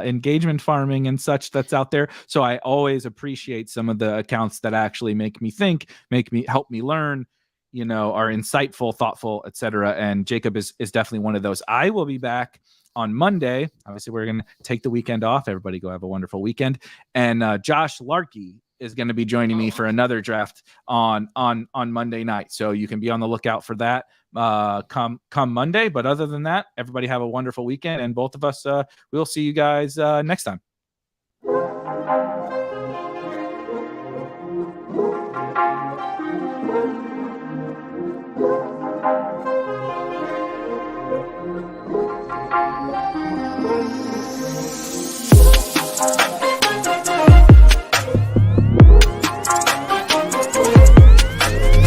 engagement farming and such that's out there. So I always appreciate some of the accounts that actually make me think, help me learn, are insightful, thoughtful, etc. And Jakob is definitely one of those. I will be back on Monday. Obviously, we're going to take the weekend off. Everybody go have a wonderful weekend. And Josh Larkey is going to be joining me for another draft on Monday night. So you can be on the lookout for that come Monday. But other than that, everybody have a wonderful weekend. And both of us, we'll see you guys next time.